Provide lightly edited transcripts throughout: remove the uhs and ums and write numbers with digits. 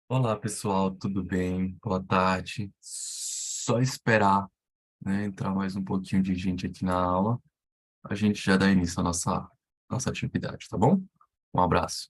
Olá, pessoal, tudo bem? Boa tarde. Só esperar, né, entrar mais um pouquinho de gente aqui na aula. A gente já dá início à nossa atividade, tá bom? Um abraço.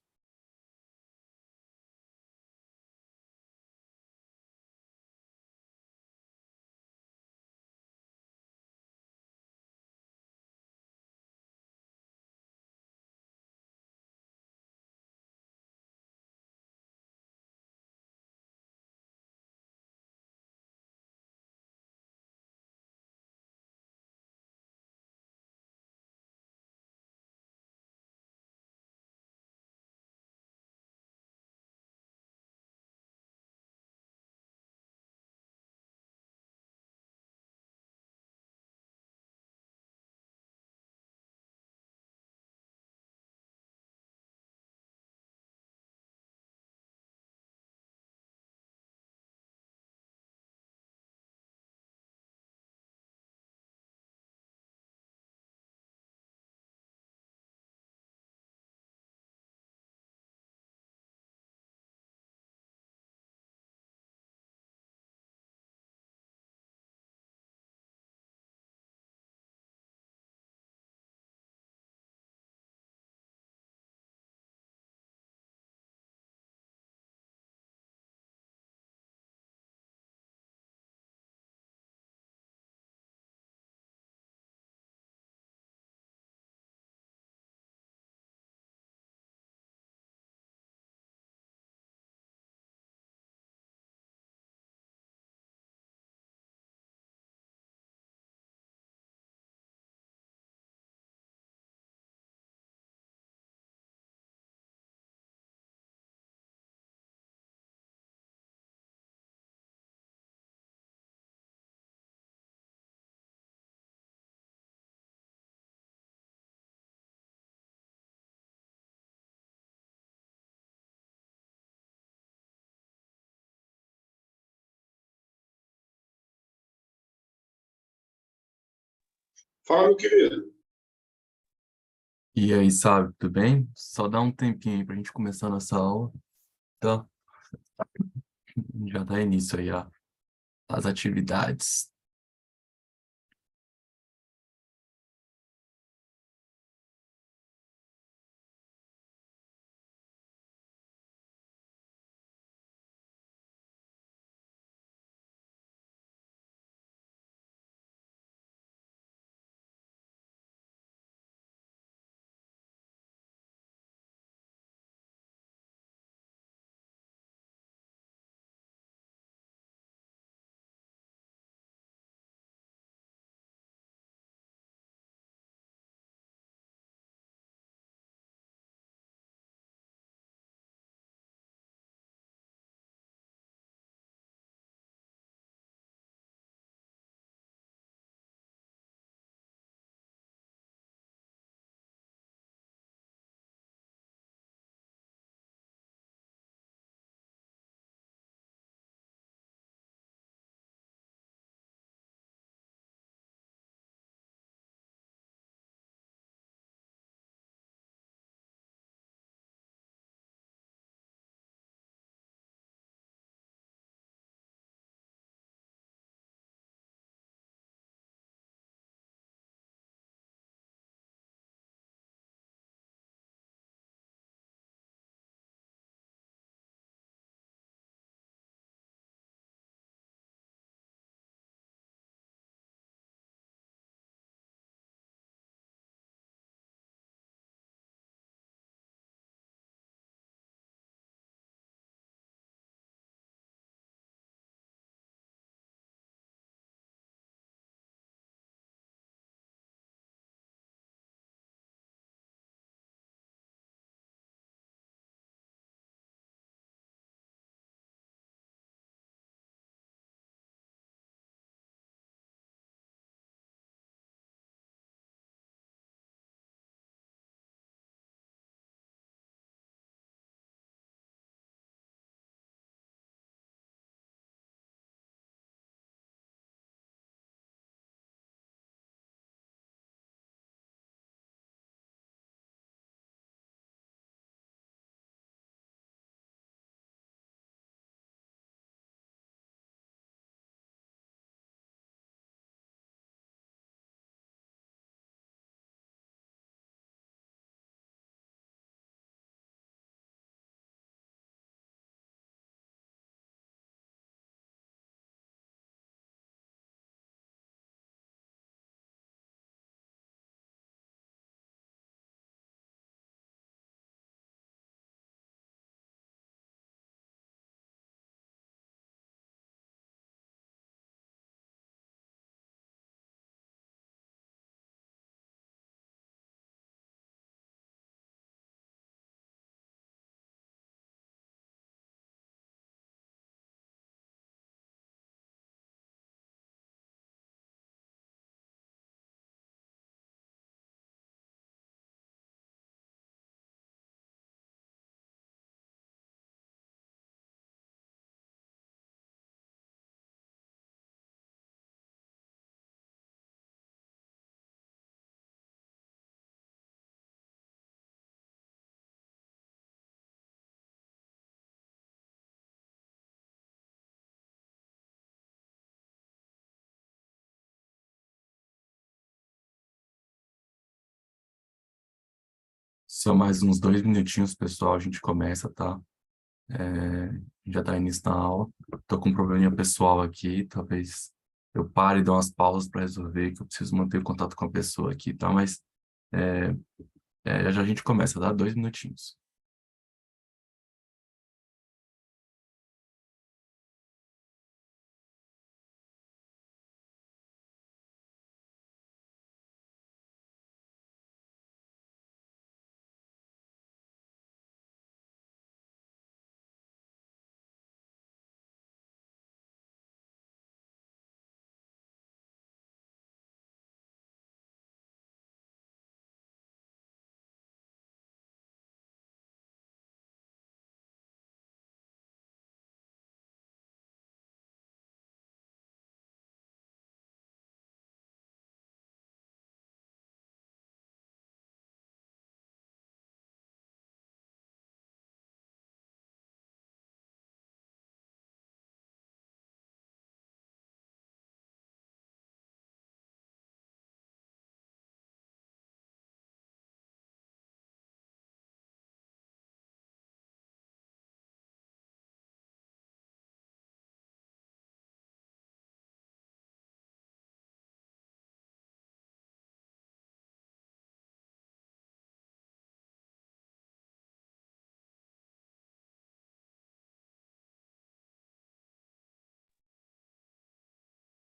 Fala, meu querido. E aí, sabe, tudo bem? Só dá um tempinho aí pra gente começar nossa aula, tá? Já dá início aí às atividades. Só mais uns 2 minutinhos, pessoal, a gente começa, tá? Já dá início na aula. Tô com um probleminha pessoal aqui, talvez eu pare e dê umas pausas para resolver, que eu preciso manter contato com a pessoa aqui, tá? Mas é, já já a gente começa, tá? 2 minutinhos.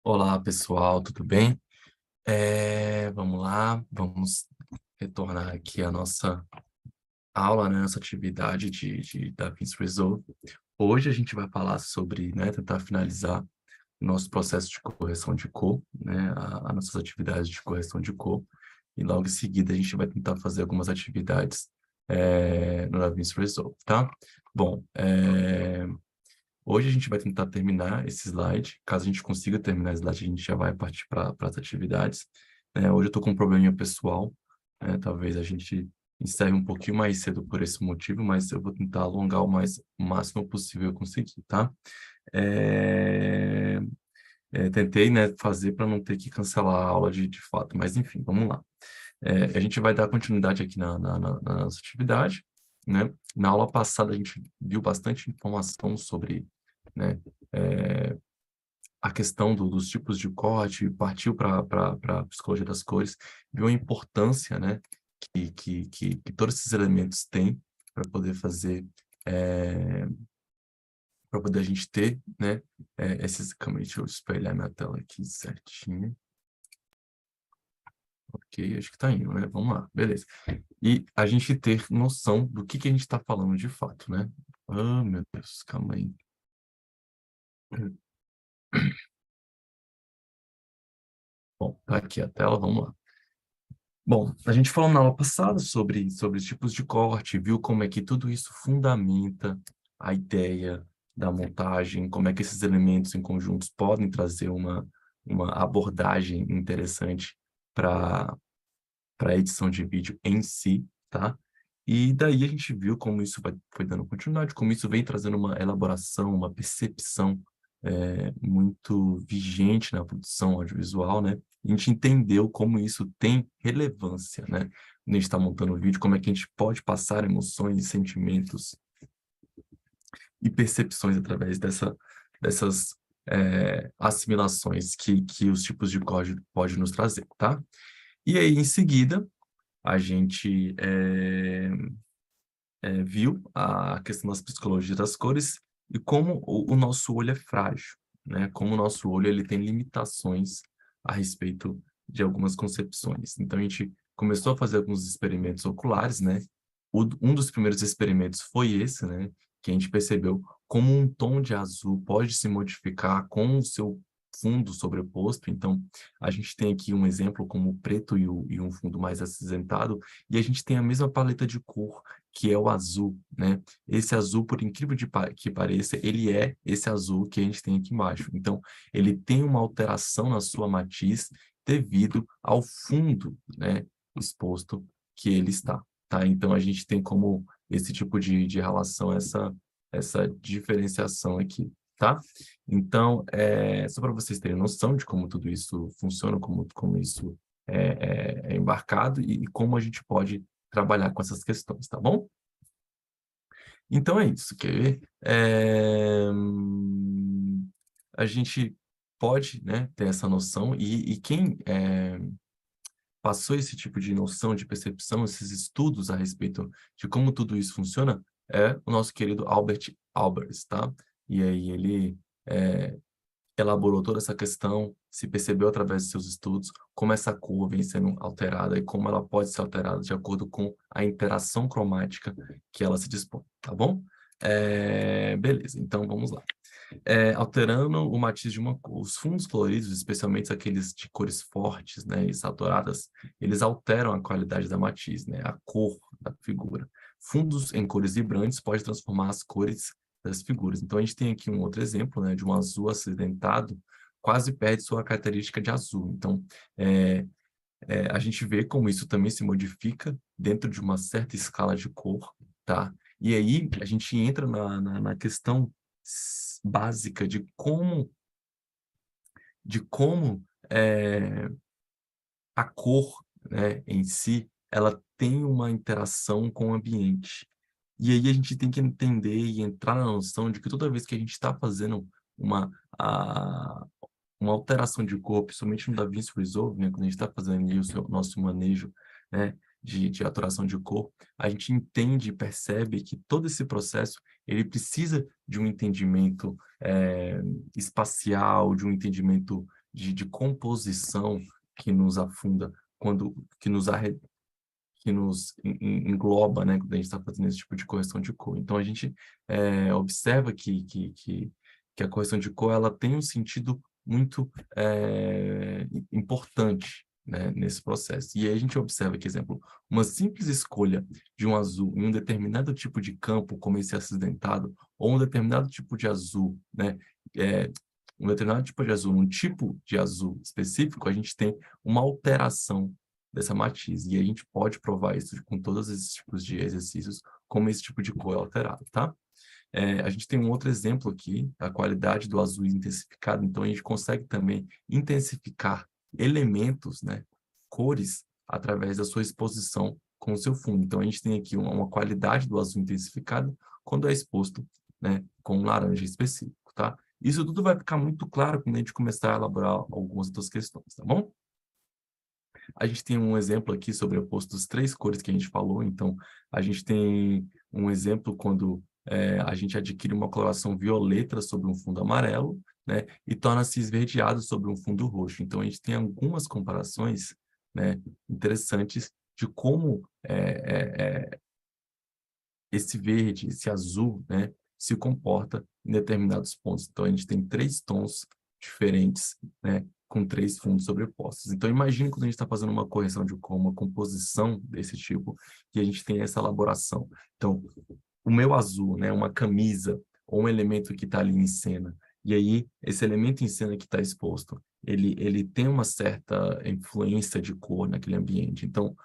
Olá, pessoal, tudo bem? Vamos lá, vamos retornar aqui à nossa aula, né, nossa atividade de DaVinci Resolve. Hoje a gente vai falar sobre, né, tentar finalizar o nosso processo de correção de cor, né, as nossas atividades de correção de cor, e logo em seguida a gente vai tentar fazer algumas atividades no DaVinci Resolve, tá? Bom, hoje a gente vai tentar terminar esse slide. Caso a gente consiga terminar o slide, a gente já vai partir para as atividades. Hoje eu estou com um probleminha pessoal, talvez a gente encerre um pouquinho mais cedo por esse motivo, mas eu vou tentar alongar o máximo possível eu conseguir, tá? Tentei, né, fazer para não ter que cancelar a aula de fato, mas enfim, vamos lá. A gente vai dar continuidade aqui na nossa atividade, né? Na aula passada a gente viu bastante informação sobre, né, a questão dos tipos de corte, partiu para a psicologia das cores, viu a importância, né, que todos esses elementos têm para poder fazer, para poder a gente ter, né, esses... Calma aí, deixa eu espelhar minha tela aqui certinho. Ok, acho que tá indo, né? Vamos lá, beleza. E a gente ter noção do que a gente está falando de fato, né? Ah, meu Deus, calma aí. Bom, tá aqui a tela, vamos lá. Bom, a gente falou na aula passada sobre os tipos de corte, viu como é que tudo isso fundamenta a ideia da montagem, como é que esses elementos em conjuntos podem trazer uma abordagem interessante para a edição de vídeo em si, tá? E daí a gente viu como isso foi dando continuidade, como isso vem trazendo uma elaboração, uma percepção muito vigente na produção audiovisual, né? A gente entendeu como isso tem relevância, né? Quando a gente está montando o vídeo, como é que a gente pode passar emoções, sentimentos e percepções através dessas assimilações que os tipos de código podem nos trazer, tá? E aí, em seguida, a gente viu a questão das psicologias das cores e como o nosso olho é frágil, né? Como o nosso olho ele tem limitações a respeito de algumas concepções. Então, a gente começou a fazer alguns experimentos oculares, né? Um dos primeiros experimentos foi esse, né? Que a gente percebeu como um tom de azul pode se modificar com o seu fundo sobreposto. Então, a gente tem aqui um exemplo como o preto e um fundo mais acinzentado, e a gente tem a mesma paleta de cor, que é o azul, né? Esse azul, por incrível que pareça, ele é esse azul que a gente tem aqui embaixo. Então, ele tem uma alteração na sua matiz devido ao fundo, né, exposto que ele está, tá? Então, a gente tem como esse tipo de relação, essa diferenciação aqui, tá? Então, só para vocês terem noção de como tudo isso funciona, como isso é embarcado e como a gente pode trabalhar com essas questões, tá bom? Então é isso, que a gente pode, né, ter essa noção e quem passou esse tipo de noção, de percepção, esses estudos a respeito de como tudo isso funciona, é o nosso querido Albert Albers, tá? E aí ele elaborou toda essa questão, se percebeu através de seus estudos como essa cor vem sendo alterada e como ela pode ser alterada de acordo com a interação cromática que ela se dispõe, tá bom? Beleza, então vamos lá. Alterando o matiz de uma cor. Os fundos coloridos, especialmente aqueles de cores fortes, né, e saturadas, eles alteram a qualidade da matiz, né, a cor da figura. Fundos em cores vibrantes podem transformar as cores das figuras. Então, a gente tem aqui um outro exemplo, né, de um azul acidentado, quase perde sua característica de azul. Então, a gente vê como isso também se modifica dentro de uma certa escala de cor, tá? E aí a gente entra na questão básica de como a cor, né, em si, ela tem uma interação com o ambiente. E aí a gente tem que entender e entrar na noção de que toda vez que a gente está fazendo uma, a, uma alteração de cor, principalmente no DaVinci Resolve, né, quando a gente está fazendo ali nosso manejo, né, de alteração de cor, a gente entende e percebe que todo esse processo ele precisa de um entendimento espacial, de um entendimento de composição que nos afunda, que nos engloba, né, quando a gente está fazendo esse tipo de correção de cor. Então, a gente observa que a correção de cor ela tem um sentido muito importante, né, nesse processo. E aí a gente observa que, exemplo, uma simples escolha de um azul em um determinado tipo de campo, como esse acidentado, ou um determinado tipo de azul, né, um determinado tipo de azul, um tipo de azul específico, a gente tem uma alteração dessa matiz. E a gente pode provar isso com todos esses tipos de exercícios, como esse tipo de cor é alterado, tá? A gente tem um outro exemplo aqui, a qualidade do azul intensificado. Então, a gente consegue também intensificar elementos, né, cores, através da sua exposição com o seu fundo. Então, a gente tem aqui uma qualidade do azul intensificado quando é exposto, né, com um laranja específico, tá? Isso tudo vai ficar muito claro quando a gente começar a elaborar algumas outras questões, tá bom? A gente tem um exemplo aqui sobre o oposto das três cores que a gente falou. Então, a gente tem um exemplo quando a gente adquire uma coloração violeta sobre um fundo amarelo, né, e torna-se esverdeado sobre um fundo roxo. Então, a gente tem algumas comparações, né, interessantes de como esse verde, esse azul, né, se comporta em determinados pontos. Então, a gente tem três tons diferentes, né, com três fundos sobrepostos. Então, imagine quando a gente está fazendo uma correção de cor, uma composição desse tipo, que a gente tem essa elaboração. Então, o meu azul, né, uma camisa, ou um elemento que está ali em cena, e aí, esse elemento em cena que está exposto, ele tem uma certa influência de cor naquele ambiente. Então,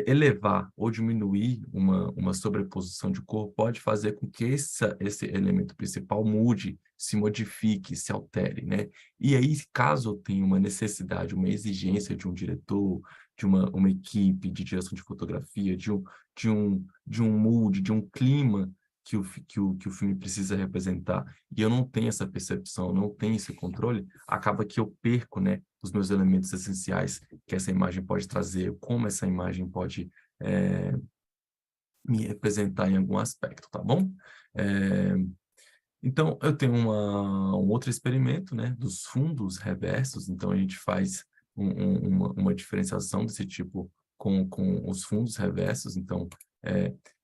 elevar ou diminuir uma sobreposição de cor pode fazer com que esse elemento principal mude, se modifique, se altere, né? E aí, caso eu tenha uma necessidade, uma exigência de um diretor, de uma equipe de direção de fotografia, de um mood, de um clima que o filme precisa representar, e eu não tenho essa percepção, não tenho esse controle, acaba que eu perco, né, os meus elementos essenciais que essa imagem pode trazer, como essa imagem pode me representar em algum aspecto, tá bom? Então, eu tenho um outro experimento, né, dos fundos reversos. Então, a gente faz uma diferenciação desse tipo com os fundos reversos. Então,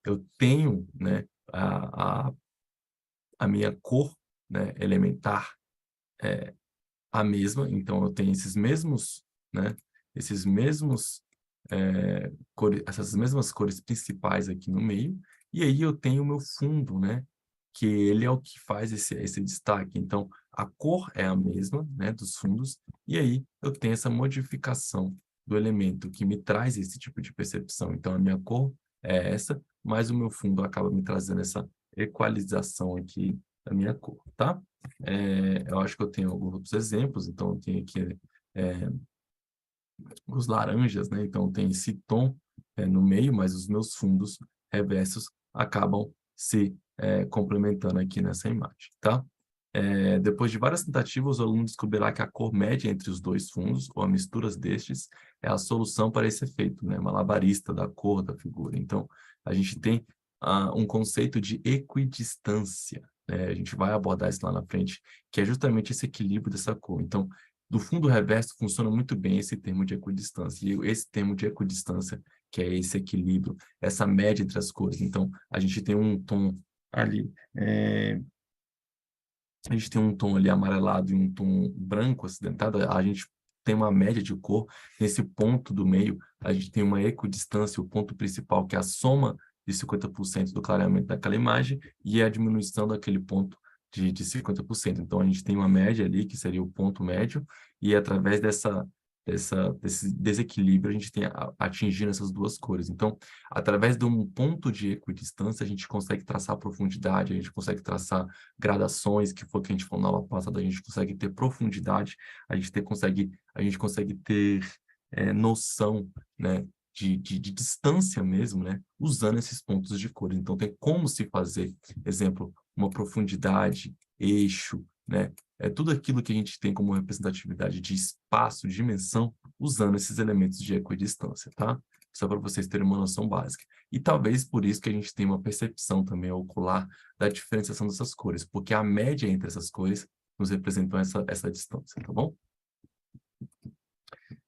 eu tenho, né, a minha cor, né, elementar a mesma. Então, eu tenho esses mesmos, né, esses mesmos essas mesmas cores principais aqui no meio, e aí eu tenho o meu fundo, né, que ele é o que faz esse destaque. Então, a cor é a mesma, né, dos fundos, e aí eu tenho essa modificação do elemento que me traz esse tipo de percepção. Então, a minha cor é essa, mas o meu fundo acaba me trazendo essa equalização aqui da minha cor, tá? Eu acho que eu tenho alguns outros exemplos. Então, eu tenho aqui os laranjas, né? Então tem esse tom no meio, mas os meus fundos reversos acabam se complementando aqui nessa imagem, tá? Depois de várias tentativas, o aluno descobrirá que a cor média entre os dois fundos, ou a mistura destes, é a solução para esse efeito, né? Malabarista da cor da figura. Então, a gente tem um conceito de equidistância, né? A gente vai abordar isso lá na frente, que é justamente esse equilíbrio dessa cor. Então, do fundo reverso funciona muito bem esse termo de equidistância. E esse termo de equidistância, que é esse equilíbrio, essa média entre as cores. Então, a gente tem um tom ali, a gente tem um tom ali amarelado e um tom branco acidentado, a gente tem uma média de cor. Nesse ponto do meio, a gente tem uma equidistância, o ponto principal, que é a soma de 50% do clareamento daquela imagem e a diminuição daquele ponto de 50%. Então, a gente tem uma média ali, que seria o ponto médio, e através desse desequilíbrio, a gente tem atingindo essas duas cores. Então, através de um ponto de equidistância, a gente consegue traçar profundidade, a gente consegue traçar gradações, que foi o que a gente falou na aula passada, a gente consegue ter profundidade, a gente consegue ter noção, né, de distância mesmo, né, usando esses pontos de cor. Então, tem como se fazer, exemplo, uma profundidade, eixo, né, tudo aquilo que a gente tem como representatividade de espaço, de dimensão, usando esses elementos de equidistância, tá? Só para vocês terem uma noção básica. E talvez por isso que a gente tem uma percepção também ocular da diferenciação dessas cores, porque a média entre essas cores nos representam essa distância, tá bom?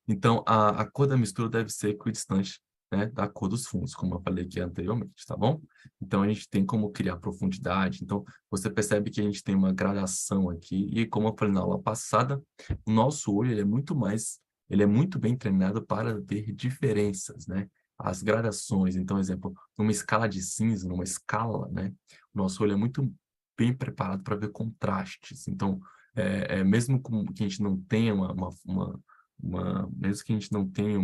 Então, a cor da mistura deve ser equidistante, né, da cor dos fundos, como eu falei aqui anteriormente, tá bom? Então, a gente tem como criar profundidade. Então, você percebe que a gente tem uma gradação aqui, e como eu falei na aula passada, o nosso olho ele é muito bem treinado para ver diferenças, né? As gradações. Então, exemplo, numa escala de cinza, numa escala, né? O nosso olho é muito bem preparado para ver contrastes. Então, mesmo que a gente não tenha mesmo que a gente não tenha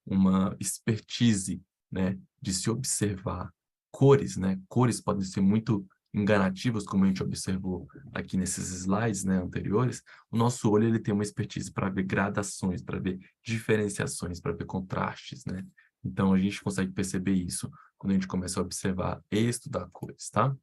uma expertise, né, de se observar cores, né? Cores podem ser muito enganativas, como a gente observou aqui nesses slides, né, anteriores. O nosso olho ele tem uma expertise para ver gradações, para ver diferenciações, para ver contrastes, né? Então a gente consegue perceber isso quando a gente começa a observar e estudar cores, tá?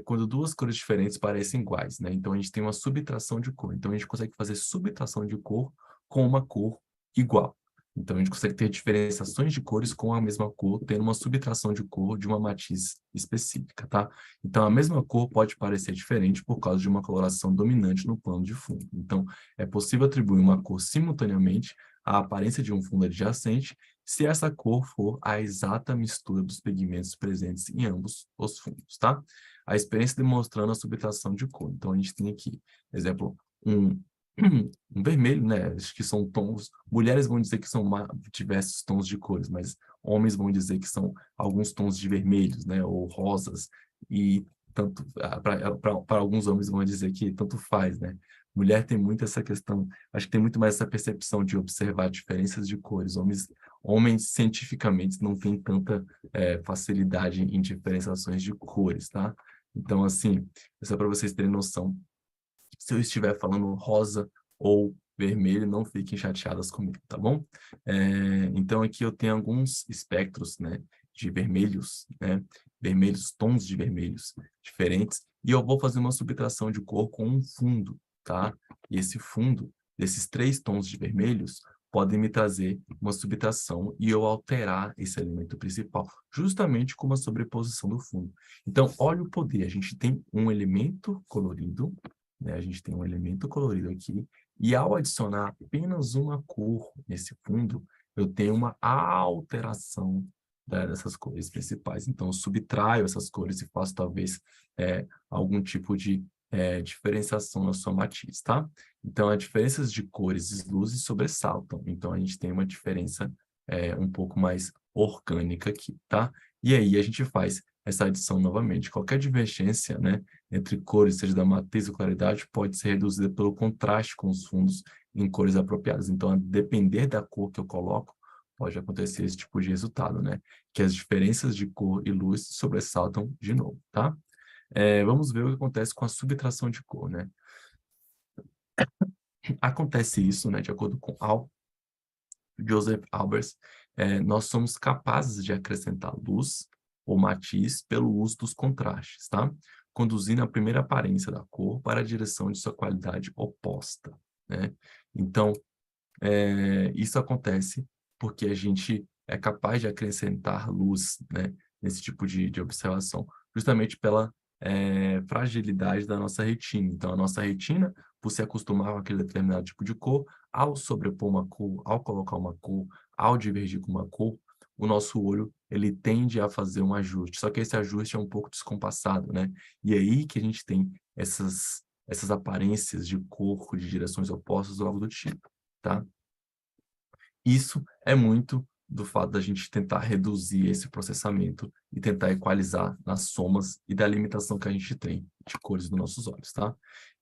Quando duas cores diferentes parecem iguais, né? Então a gente tem uma subtração de cor. Então a gente consegue fazer subtração de cor com uma cor igual. Então a gente consegue ter diferenciações de cores com a mesma cor, tendo uma subtração de cor de uma matiz específica, tá? Então a mesma cor pode parecer diferente por causa de uma coloração dominante no plano de fundo. Então é possível atribuir uma cor simultaneamente à aparência de um fundo adjacente se essa cor for a exata mistura dos pigmentos presentes em ambos os fundos, tá? A experiência demonstrando a subtração de cor. Então, a gente tem aqui, exemplo, um vermelho, né? Acho que são tons. Mulheres vão dizer que são diversos tons de cores, mas homens vão dizer que são alguns tons de vermelhos, né? Ou rosas. E tanto para alguns homens vão dizer que tanto faz, né? Mulher tem muito essa questão, acho que tem muito mais essa percepção de observar diferenças de cores. Homens cientificamente não têm tanta facilidade em diferenciações de cores, tá? Então, assim, é só para vocês terem noção. Se eu estiver falando rosa ou vermelho, não fiquem chateadas comigo, tá bom? Então, aqui eu tenho alguns espectros, né, de vermelhos, né? Vermelhos, tons de vermelhos diferentes. E eu vou fazer uma subtração de cor com um fundo, tá? E esse fundo, desses 3 tons de vermelhos, podem me trazer uma subtração e eu alterar esse elemento principal, justamente com uma sobreposição do fundo. Então, olha o poder. A gente tem um elemento colorido, né? A gente tem um elemento colorido aqui, e ao adicionar apenas uma cor nesse fundo, eu tenho uma alteração dessas cores principais. Então, eu subtraio essas cores e faço talvez algum tipo de diferenciação na sua matiz, tá? Então, as diferenças de cores e luzes sobressaltam. Então, a gente tem uma diferença um pouco mais orgânica aqui, tá? E aí a gente faz essa adição novamente. Qualquer divergência, né, entre cores, seja da matriz ou claridade, pode ser reduzida pelo contraste com os fundos em cores apropriadas. Então, a depender da cor que eu coloco, pode acontecer esse tipo de resultado, né? Que as diferenças de cor e luz sobressaltam de novo, tá? Vamos ver o que acontece com a subtração de cor, né? Acontece isso, né, de acordo com Joseph Albers, nós somos capazes de acrescentar luz ou matiz pelo uso dos contrastes, tá? Conduzindo a primeira aparência da cor para a direção de sua qualidade oposta, né? Então, isso acontece porque a gente é capaz de acrescentar luz, né, nesse tipo de observação, justamente pela fragilidade da nossa retina. Então, a nossa retina, por se acostumar com aquele determinado tipo de cor, ao sobrepor uma cor, ao colocar uma cor, ao divergir com uma cor, o nosso olho ele tende a fazer um ajuste. Só que esse ajuste é um pouco descompassado, né? E é aí que a gente tem essas aparências de cor de direções opostas ou algo do tipo, tá? Isso é muito do fato da gente tentar reduzir esse processamento e tentar equalizar nas somas e da limitação que a gente tem de cores nos nossos olhos, tá?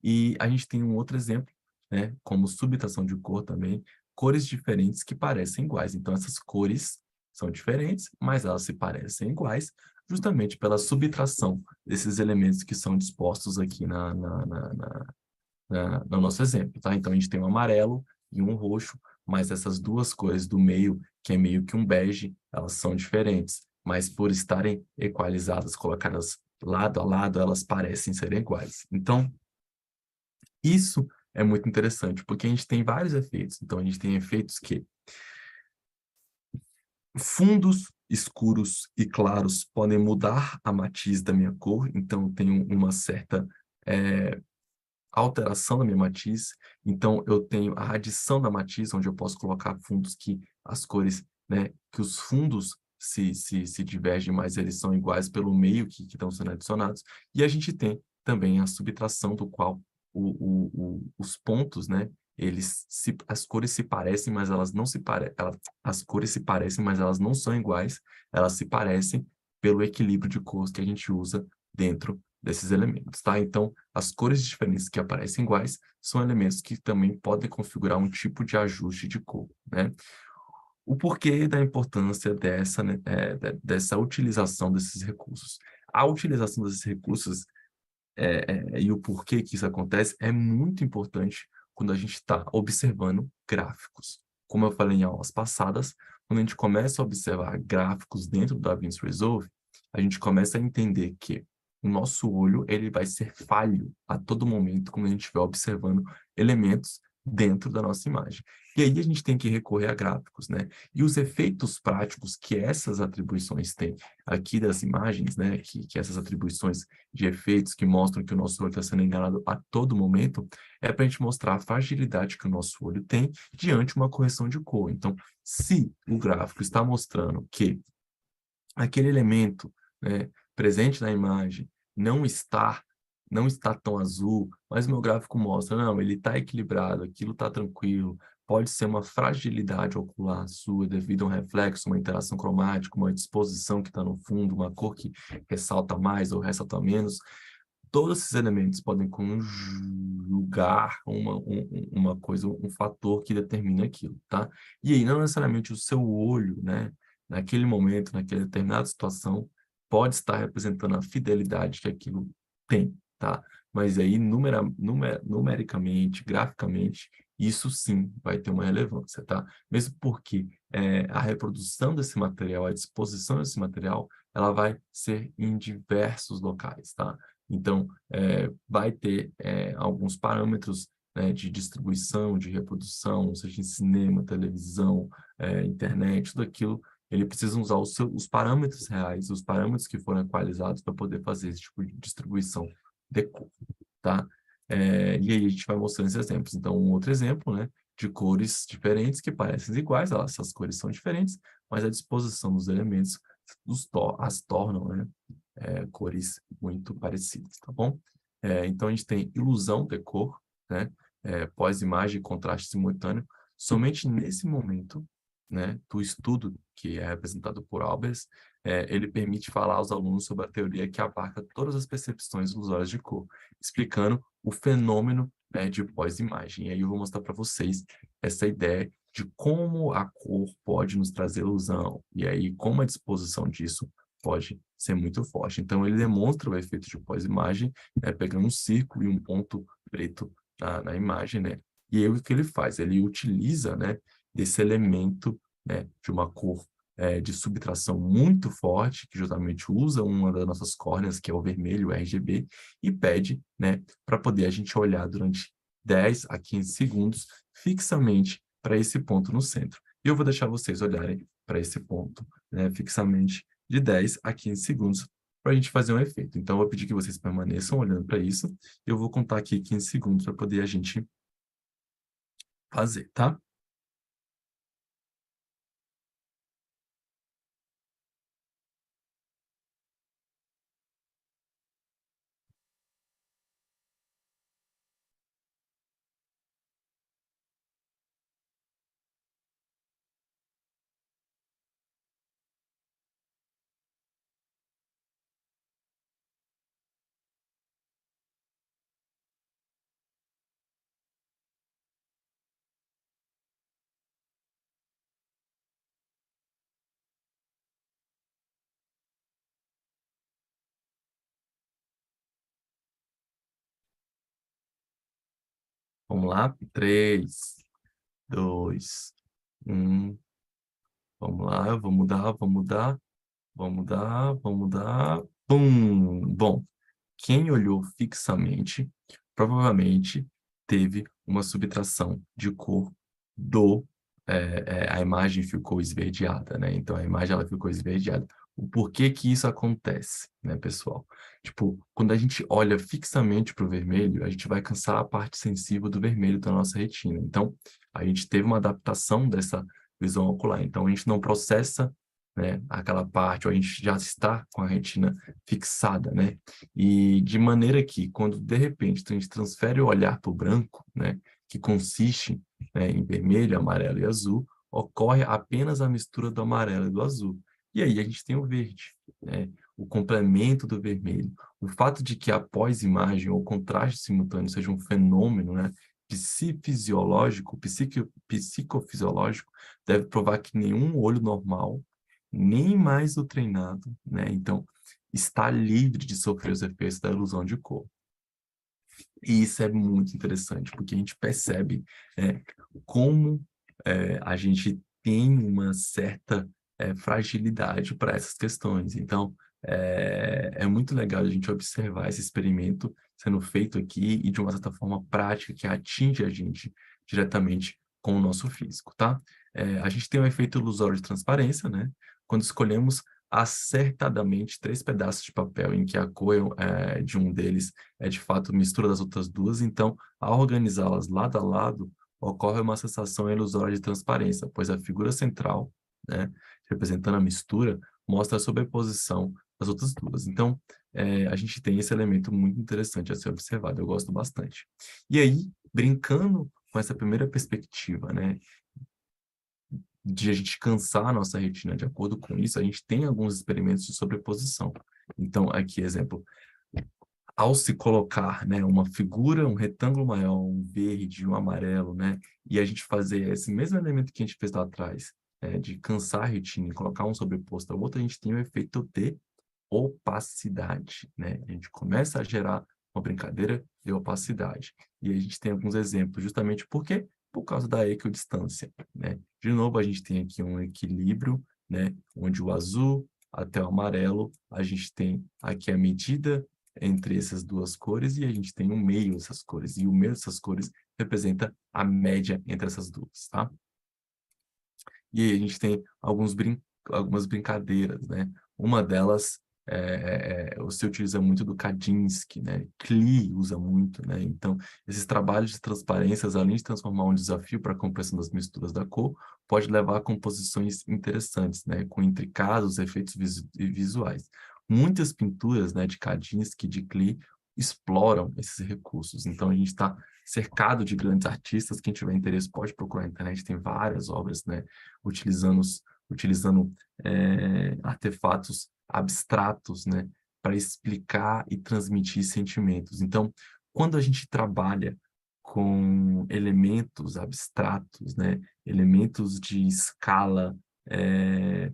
E a gente tem um outro exemplo, né, como subtração de cor também, cores diferentes que parecem iguais. Então, essas cores são diferentes, mas elas se parecem iguais, justamente pela subtração desses elementos que são dispostos aqui no nosso exemplo, tá? Então, a gente tem um amarelo e um roxo, mas essas duas cores do meio, que é meio que um bege, elas são diferentes, mas por estarem equalizadas, colocadas lado a lado, elas parecem serem iguais. Então, isso é muito interessante, porque a gente tem vários efeitos. Então, a gente tem efeitos que fundos escuros e claros podem mudar a matiz da minha cor, então eu tenho uma certa alteração da minha matiz, então eu tenho a adição da matiz, onde eu posso colocar fundos que as cores, né, que os fundos se divergem, mas eles são iguais pelo meio que estão sendo adicionados, e a gente tem também a subtração do qual os pontos, né, as cores se parecem, mas elas não se parecem, as cores se parecem, mas elas não são iguais, elas se parecem pelo equilíbrio de cores que a gente usa dentro desses elementos, tá? Então, as cores diferentes que aparecem iguais são elementos que também podem configurar um tipo de ajuste de cor, né? O porquê da importância dessa, né, dessa utilização desses recursos. A utilização desses recursos e o porquê que isso acontece é muito importante quando a gente está observando gráficos. Como eu falei em aulas passadas, quando a gente começa a observar gráficos dentro do DaVinci Resolve, a gente começa a entender que o nosso olho ele vai ser falho a todo momento quando a gente estiver observando elementos dentro da nossa imagem. E aí a gente tem que recorrer a gráficos, né? E os efeitos práticos que essas atribuições têm aqui das imagens, né? Que essas atribuições de efeitos que mostram que o nosso olho está sendo enganado a todo momento, é para a gente mostrar a fragilidade que o nosso olho tem diante de uma correção de cor. Então, se o gráfico está mostrando que aquele elemento, né, presente na imagem não está tão azul, mas o meu gráfico mostra, não, ele está equilibrado, aquilo está tranquilo, pode ser uma fragilidade ocular sua devido a um reflexo, uma interação cromática, uma disposição que está no fundo, uma cor que ressalta mais ou ressalta menos. Todos esses elementos podem conjugar uma coisa, um fator que determina aquilo, tá? E aí, não necessariamente o seu olho, né, naquele momento, naquela determinada situação, pode estar representando a fidelidade que aquilo tem, tá? Mas aí, numericamente, graficamente, isso sim vai ter uma relevância, tá? Mesmo porque a reprodução desse material, a disposição desse material, ela vai ser em diversos locais, tá? Então, vai ter alguns parâmetros, né, de distribuição, de reprodução, seja em cinema, televisão, internet, tudo aquilo, ele precisa usar os parâmetros reais, os parâmetros que foram equalizados para poder fazer esse tipo de distribuição de cor, tá? E aí a gente vai mostrando esses exemplos. Então, um outro exemplo, né, de cores diferentes que parecem iguais, essas cores são diferentes, mas a disposição dos elementos as tornam, né, cores muito parecidas, tá bom? Então, a gente tem ilusão de cor, né? Pós-imagem e contraste simultâneo. Somente nesse momento, né, do estudo que é representado por Albers, ele permite falar aos alunos sobre a teoria que abarca todas as percepções ilusórias de cor, explicando o fenômeno, né, de pós-imagem. E aí eu vou mostrar para vocês essa ideia de como a cor pode nos trazer ilusão, e aí como a disposição disso pode ser muito forte. Então, ele demonstra o efeito de pós-imagem, pegando um círculo e um ponto preto na imagem, né? E aí o que ele faz? Ele utiliza, né, desse elemento, né, de uma cor de subtração muito forte, que justamente usa uma das nossas córneas, que é o vermelho, o RGB, e pede, né, para poder a gente olhar durante 10 a 15 segundos fixamente para esse ponto no centro. E eu vou deixar vocês olharem para esse ponto, né, fixamente de 10 a 15 segundos para a gente fazer um efeito. Então, eu vou pedir que vocês permaneçam olhando para isso. Eu vou contar aqui 15 segundos para poder a gente fazer, tá? Vamos lá? 3, 2, 1. Vamos lá, eu vou mudar, vou mudar, vou mudar, vou mudar. Pum! Bom, quem olhou fixamente provavelmente teve uma subtração de cor do... a imagem ficou esverdeada, né? Então, a imagem ela ficou esverdeada. O porquê que isso acontece, né, pessoal? Tipo, quando a gente olha fixamente para o vermelho, a gente vai cansar a parte sensível do vermelho da nossa retina. Então, a gente teve uma adaptação dessa visão ocular. Então, a gente não processa, né, aquela parte, ou a gente já está com a retina fixada, né? E de maneira que, quando de repente a gente transfere o olhar para o branco, né, que consiste, né, em vermelho, amarelo e azul, ocorre apenas a mistura do amarelo e do azul. E aí a gente tem o verde, né, o complemento do vermelho. O fato de que a pós-imagem ou contraste simultâneo seja um fenômeno, né, psifisiológico, psicofisiológico, deve provar que nenhum olho normal, nem mais o treinado, né, então, está livre de sofrer os efeitos da ilusão de cor. E isso é muito interessante, porque a gente percebe como a gente tem uma certa fragilidade para essas questões. Então, é muito legal a gente observar esse experimento sendo feito aqui e de uma certa forma prática que atinge a gente diretamente com o nosso físico, tá? A gente tem um efeito ilusório de transparência, né? Quando escolhemos acertadamente 3 pedaços de papel em que a cor de um deles é de fato mistura das outras duas, então, ao organizá-las lado a lado, ocorre uma sensação ilusória de transparência, pois a figura central, né, representando a mistura, mostra a sobreposição das outras duas. Então, a gente tem esse elemento muito interessante a ser observado, eu gosto bastante. E aí, brincando com essa primeira perspectiva, né, de a gente cansar a nossa retina, de acordo com isso, a gente tem alguns experimentos de sobreposição. Então, aqui, exemplo, ao se colocar, né, uma figura, um retângulo maior, um verde, um amarelo, né, e a gente fazer esse mesmo elemento que a gente fez lá atrás, de cansar a retina e colocar um sobreposto ao outro, a gente tem o efeito de opacidade, né? A gente começa a gerar uma brincadeira de opacidade. E a gente tem alguns exemplos, justamente por quê? Por causa da equidistância, né? De novo, a gente tem aqui um equilíbrio, né, onde o azul até o amarelo, a gente tem aqui a medida entre essas duas cores e a gente tem o meio dessas cores. E o meio dessas cores representa a média entre essas duas, tá? E aí a gente tem algumas brincadeiras, né? Uma delas você utiliza muito do Kandinsky, né? Klee usa muito, né? Então, esses trabalhos de transparências, além de transformar um desafio para a compreensão das misturas da cor, pode levar a composições interessantes, né? Com intricados efeitos visuais. Muitas pinturas, né, de Kandinsky, de Klee, exploram esses recursos. Então, a gente está cercado de grandes artistas. Quem tiver interesse pode procurar na internet, tem várias obras, né, utilizando, utilizando artefatos abstratos, né, para explicar e transmitir sentimentos. Então, quando a gente trabalha com elementos abstratos, né, elementos de escala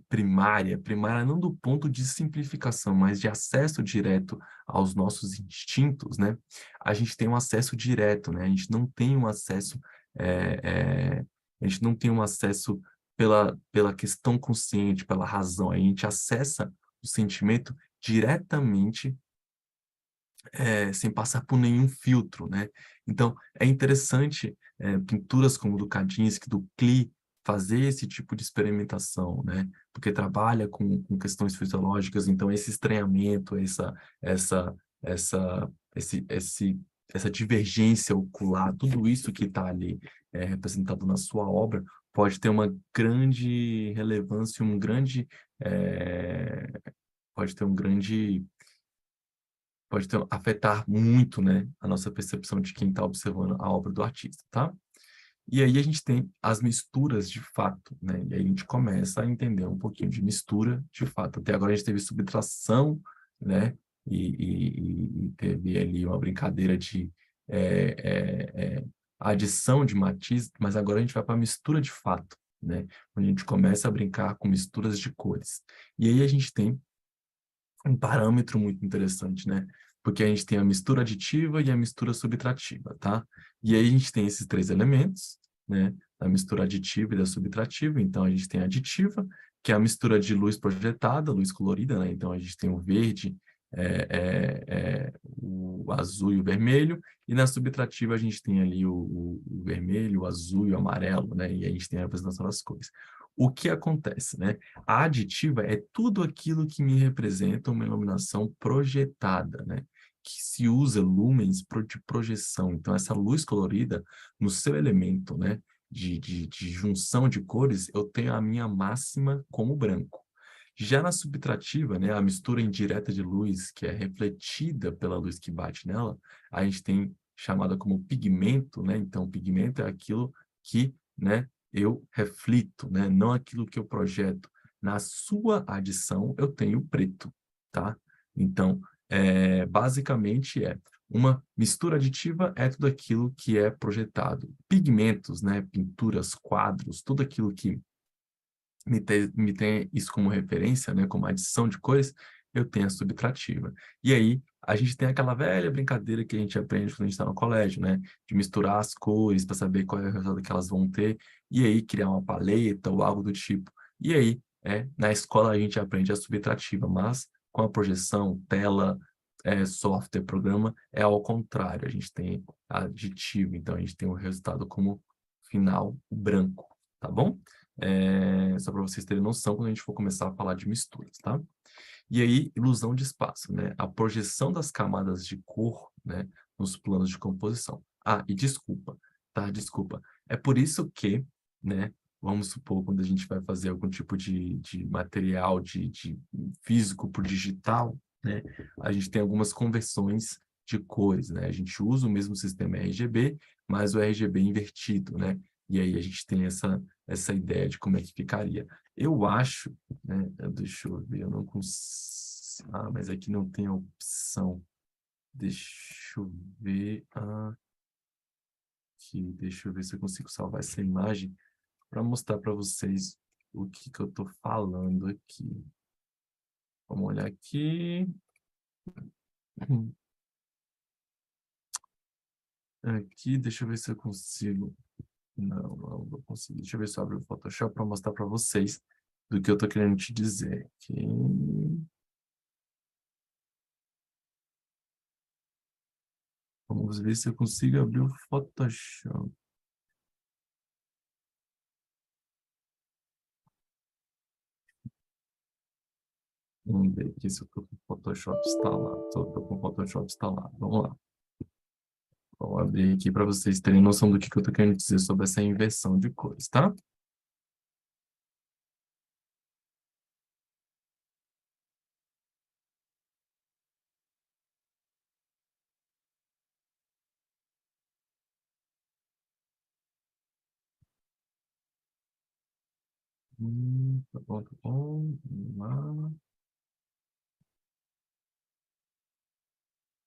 primária não do ponto de simplificação, mas de acesso direto aos nossos instintos, né, a gente tem um acesso direto, né, a gente não tem um acesso a gente não tem um acesso pela questão consciente, pela razão. A gente acessa o sentimento diretamente, sem passar por nenhum filtro, né? Então, é interessante, pinturas como do Kandinsky, do Klee, fazer esse tipo de experimentação, né? Porque trabalha com questões fisiológicas, então esse estranhamento, essa, essa, essa divergência ocular, tudo isso que está ali representado na sua obra, pode ter uma grande relevância, pode ter um grande afetar muito, né, a nossa percepção de quem está observando a obra do artista, tá? E aí a gente tem as misturas de fato, né? E aí a gente começa a entender um pouquinho de mistura de fato. Até agora a gente teve subtração, né? E teve ali uma brincadeira de adição de matiz, mas agora a gente vai para a mistura de fato, né? Onde a gente começa a brincar com misturas de cores. E aí a gente tem um parâmetro muito interessante, né? Porque a gente tem a mistura aditiva e a mistura subtrativa, tá? E aí a gente tem esses três elementos, né? Da mistura aditiva e da subtrativa. Então, a gente tem a aditiva, que é a mistura de luz projetada, luz colorida, né? Então, a gente tem o verde, o azul e o vermelho. E na subtrativa, a gente tem ali o vermelho, o azul e o amarelo, né? E aí a gente tem a representação das cores. O que acontece, né? A aditiva é tudo aquilo que me representa uma iluminação projetada, né? Que se usa lumens de projeção. Então, essa luz colorida, no seu elemento, né? De junção de cores, eu tenho a minha máxima como branco. Já na subtrativa, né, a mistura indireta de luz, que é refletida pela luz que bate nela, a gente tem chamada como pigmento, né? Então, pigmento é aquilo que, né, eu reflito, né? Não aquilo que eu projeto. Na sua adição, eu tenho preto, tá? Então, basicamente uma mistura aditiva é tudo aquilo que é projetado. Pigmentos, né? Pinturas, quadros, tudo aquilo que me tem isso como referência, né? Como adição de cores, eu tenho a subtrativa. E aí, a gente tem aquela velha brincadeira que a gente aprende quando a gente está no colégio, né? De misturar as cores para saber qual é o resultado que elas vão ter, e aí criar uma paleta ou algo do tipo. E aí, na escola a gente aprende a subtrativa, mas com a projeção, tela, software, programa, é ao contrário. A gente tem aditivo, então a gente tem o resultado como final branco, tá bom? Só para vocês terem noção quando a gente for começar a falar de misturas, tá? E aí, ilusão de espaço, né? A projeção das camadas de cor, né, nos planos de composição. Ah, e desculpa, tá? Desculpa. É por isso que, né, vamos supor, quando a gente vai fazer algum tipo de material, de físico por digital, né, a gente tem algumas conversões de cores, né? A gente usa o mesmo sistema RGB, mas o RGB invertido, né? E aí a gente tem essa ideia de como é que ficaria. Eu acho, né? Deixa eu ver, eu não consigo. Ah, mas aqui não tem a opção. Deixa eu ver. Aqui, deixa eu ver se eu consigo salvar essa imagem para mostrar para vocês o que eu estou falando aqui. Vamos olhar aqui. Aqui, deixa eu ver se eu consigo. Não vou conseguir. Deixa eu ver se eu abro o Photoshop para mostrar para vocês do que eu estou querendo te dizer. Aqui. Vamos ver se eu consigo abrir o Photoshop. Vamos ver aqui se eu estou com o Photoshop instalado. Estou com o Photoshop instalado. Vamos lá. Vou abrir aqui para vocês terem noção do que eu estou querendo dizer sobre essa inversão de cores, tá? Tá bom, tá bom. Vamos lá.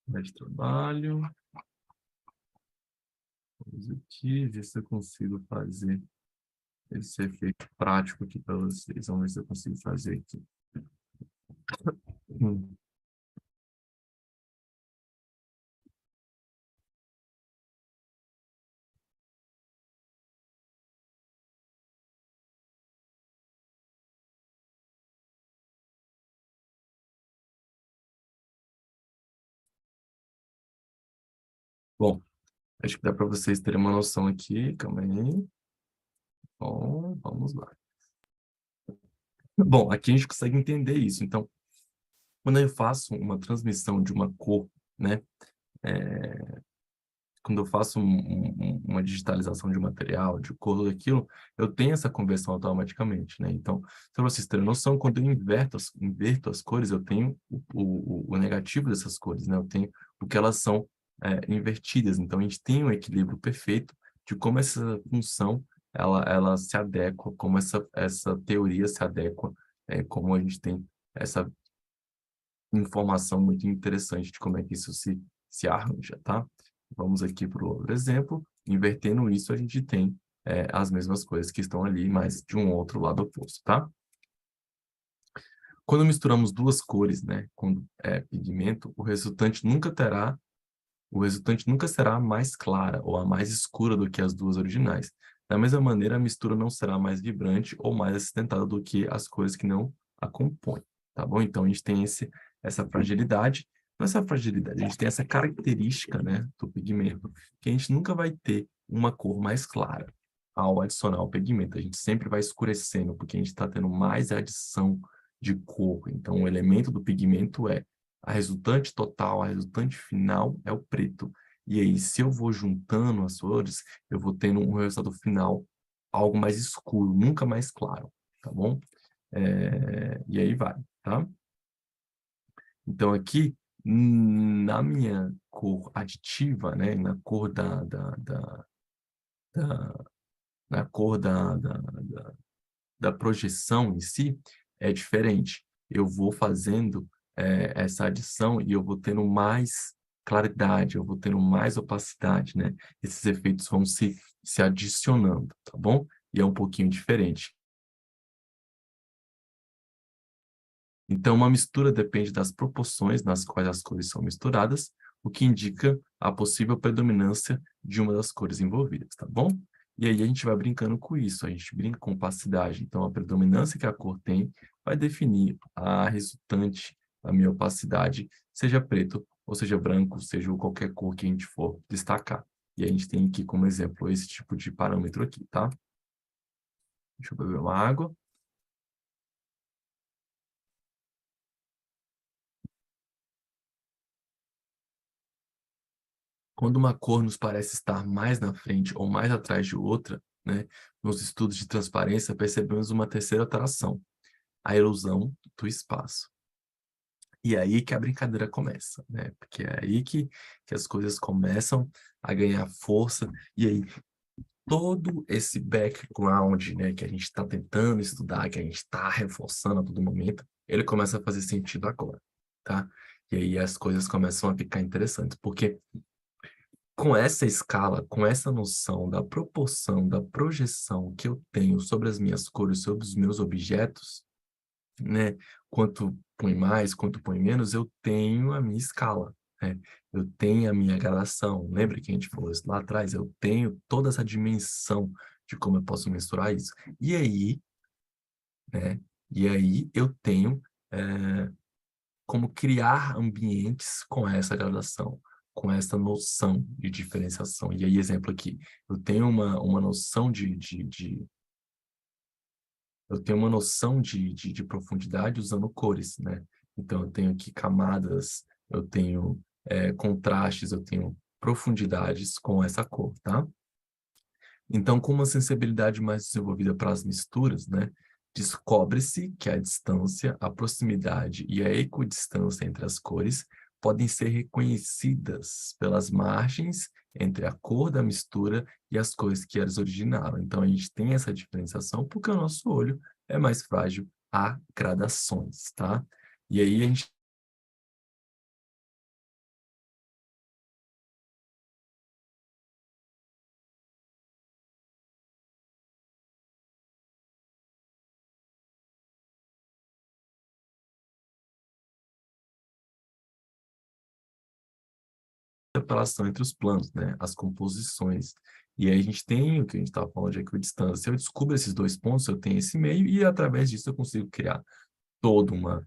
Mais trabalho. Vamos aqui, ver se eu consigo fazer esse efeito prático aqui para vocês. Vamos ver se eu consigo fazer aqui. Hum. Bom, acho que dá para vocês terem uma noção aqui. Calma aí. Bom, vamos lá. Bom, aqui a gente consegue entender isso. Então, quando eu faço uma transmissão de uma cor, né? Quando eu faço uma digitalização de material, de cor, tudo aquilo, eu tenho essa conversão automaticamente, né? Então, para vocês terem noção, quando eu inverto as cores, eu tenho o negativo dessas cores, né? Eu tenho o que elas são invertidas. Então, a gente tem um equilíbrio perfeito de como essa função ela se adequa, como essa teoria se adequa, como a gente tem essa informação muito interessante de como é que isso se arranja, tá? Vamos aqui para o outro exemplo. Invertendo isso, a gente tem as mesmas coisas que estão ali, mas de um outro lado oposto, tá? Quando misturamos duas cores, né, com pigmento, o resultante nunca será a mais clara ou a mais escura do que as duas originais. Da mesma maneira, a mistura não será mais vibrante ou mais acidentada do que as cores que não a compõem, tá bom? Então, a gente tem essa fragilidade. Nessa fragilidade, a gente tem essa característica, né, do pigmento, que a gente nunca vai ter uma cor mais clara ao adicionar o pigmento. A gente sempre vai escurecendo, porque a gente está tendo mais adição de cor. Então, o elemento do pigmento a resultante total, a resultante final é o preto. E aí, se eu vou juntando as cores, eu vou tendo um resultado final algo mais escuro, nunca mais claro, tá bom? E aí vai, tá? Então, aqui, na minha cor aditiva, né, na cor da, na cor da projeção em si, é diferente. Eu vou fazendo essa adição e eu vou tendo mais claridade, eu vou tendo mais opacidade, né? Esses efeitos vão se adicionando, tá bom? E é um pouquinho diferente. Então, uma mistura depende das proporções nas quais as cores são misturadas, o que indica a possível predominância de uma das cores envolvidas, tá bom? E aí a gente vai brincando com isso, a gente brinca com opacidade. Então, a predominância que a cor tem vai definir a resultante, a minha opacidade, seja preto ou seja branco, seja qualquer cor que a gente for destacar. E a gente tem aqui como exemplo esse tipo de parâmetro aqui, tá? Deixa eu beber uma água. Quando uma cor nos parece estar mais na frente ou mais atrás de outra, né, nos estudos de transparência percebemos uma terceira alteração, a erosão do espaço. E é aí que a brincadeira começa, né? Porque é aí que as coisas começam a ganhar força, e aí todo esse background, né, que a gente está tentando estudar, que a gente está reforçando a todo momento, ele começa a fazer sentido agora, tá? E aí as coisas começam a ficar interessantes, porque com essa escala, com essa noção da proporção, da projeção que eu tenho sobre as minhas cores, sobre os meus objetos, né? Quanto põe mais, quanto põe menos, eu tenho a minha escala, né? Eu tenho a minha gradação. Lembra que a gente falou isso lá atrás? Eu tenho toda essa dimensão de como eu posso mensurar isso. E aí, né? E aí eu tenho como criar ambientes com essa gradação, com essa noção de diferenciação. E aí, exemplo aqui, eu tenho uma noção eu tenho uma noção de profundidade usando cores, né? Então, eu tenho aqui camadas, eu tenho contrastes, eu tenho profundidades com essa cor, tá? Então, com uma sensibilidade mais desenvolvida para as misturas, né, descobre-se que a distância, a proximidade e a equidistância entre as cores podem ser reconhecidas pelas margens entre a cor da mistura e as cores que elas originaram. Então, a gente tem essa diferenciação porque o nosso olho é mais frágil a gradações, tá? E aí a gente separação entre os planos, né? As composições. E aí a gente tem o que a gente estava falando de equidistância. Se eu descubro esses dois pontos, eu tenho esse meio, e através disso eu consigo criar toda uma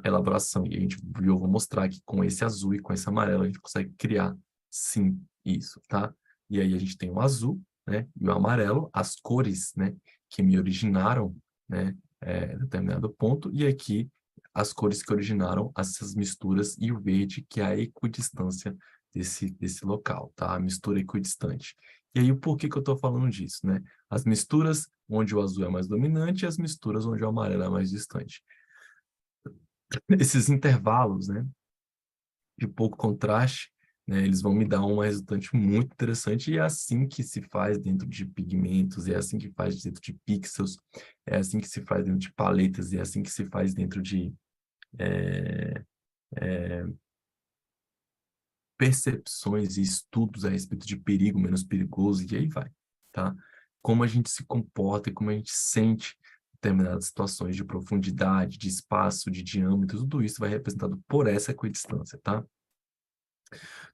elaboração. E eu vou mostrar que com esse azul e com esse amarelo a gente consegue criar Sim, isso, tá? E aí a gente tem o azul, né, e o amarelo, as cores, né, que me originaram, né, determinado ponto, e aqui as cores que originaram essas misturas, e o verde, que é a equidistância desse local, tá? A mistura equidistante. E aí, o porquê que eu estou falando disso, né? As misturas onde o azul é mais dominante e as misturas onde o amarelo é mais distante. Esses intervalos, né, de pouco contraste, né, eles vão me dar uma resultante muito interessante, e é assim que se faz dentro de pigmentos, é assim que faz dentro de pixels, é assim que se faz dentro de paletas, é assim que se faz dentro de é, percepções e estudos a respeito de perigo, menos perigoso, e aí vai, tá? Como a gente se comporta e como a gente sente determinadas situações de profundidade, de espaço, de diâmetro, tudo isso vai representado por essa equidistância, tá?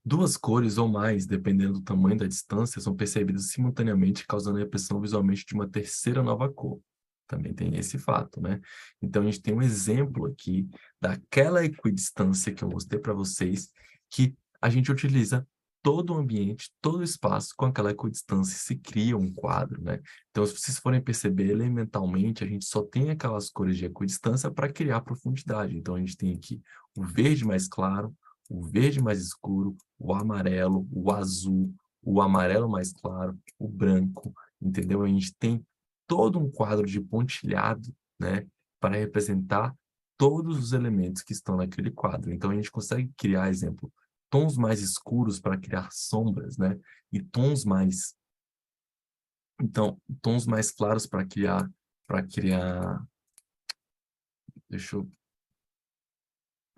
Duas cores ou mais, dependendo do tamanho da distância, são percebidas simultaneamente, causando a impressão visualmente de uma terceira nova cor. Também tem esse fato, né? Então, a gente tem um exemplo aqui daquela equidistância que eu mostrei para vocês, que a gente utiliza todo o ambiente, todo o espaço com aquela equidistância e se cria um quadro, né? Então, se vocês forem perceber, elementalmente, a gente só tem aquelas cores de equidistância para criar profundidade. Então, a gente tem aqui o verde mais claro, o verde mais escuro, o amarelo, o azul, o amarelo mais claro, o branco, entendeu? A gente tem todo um quadro de pontilhado, né, para representar todos os elementos que estão naquele quadro. Então, a gente consegue criar, exemplo, tons mais escuros para criar sombras, né, e tons mais claros para criar, deixa eu,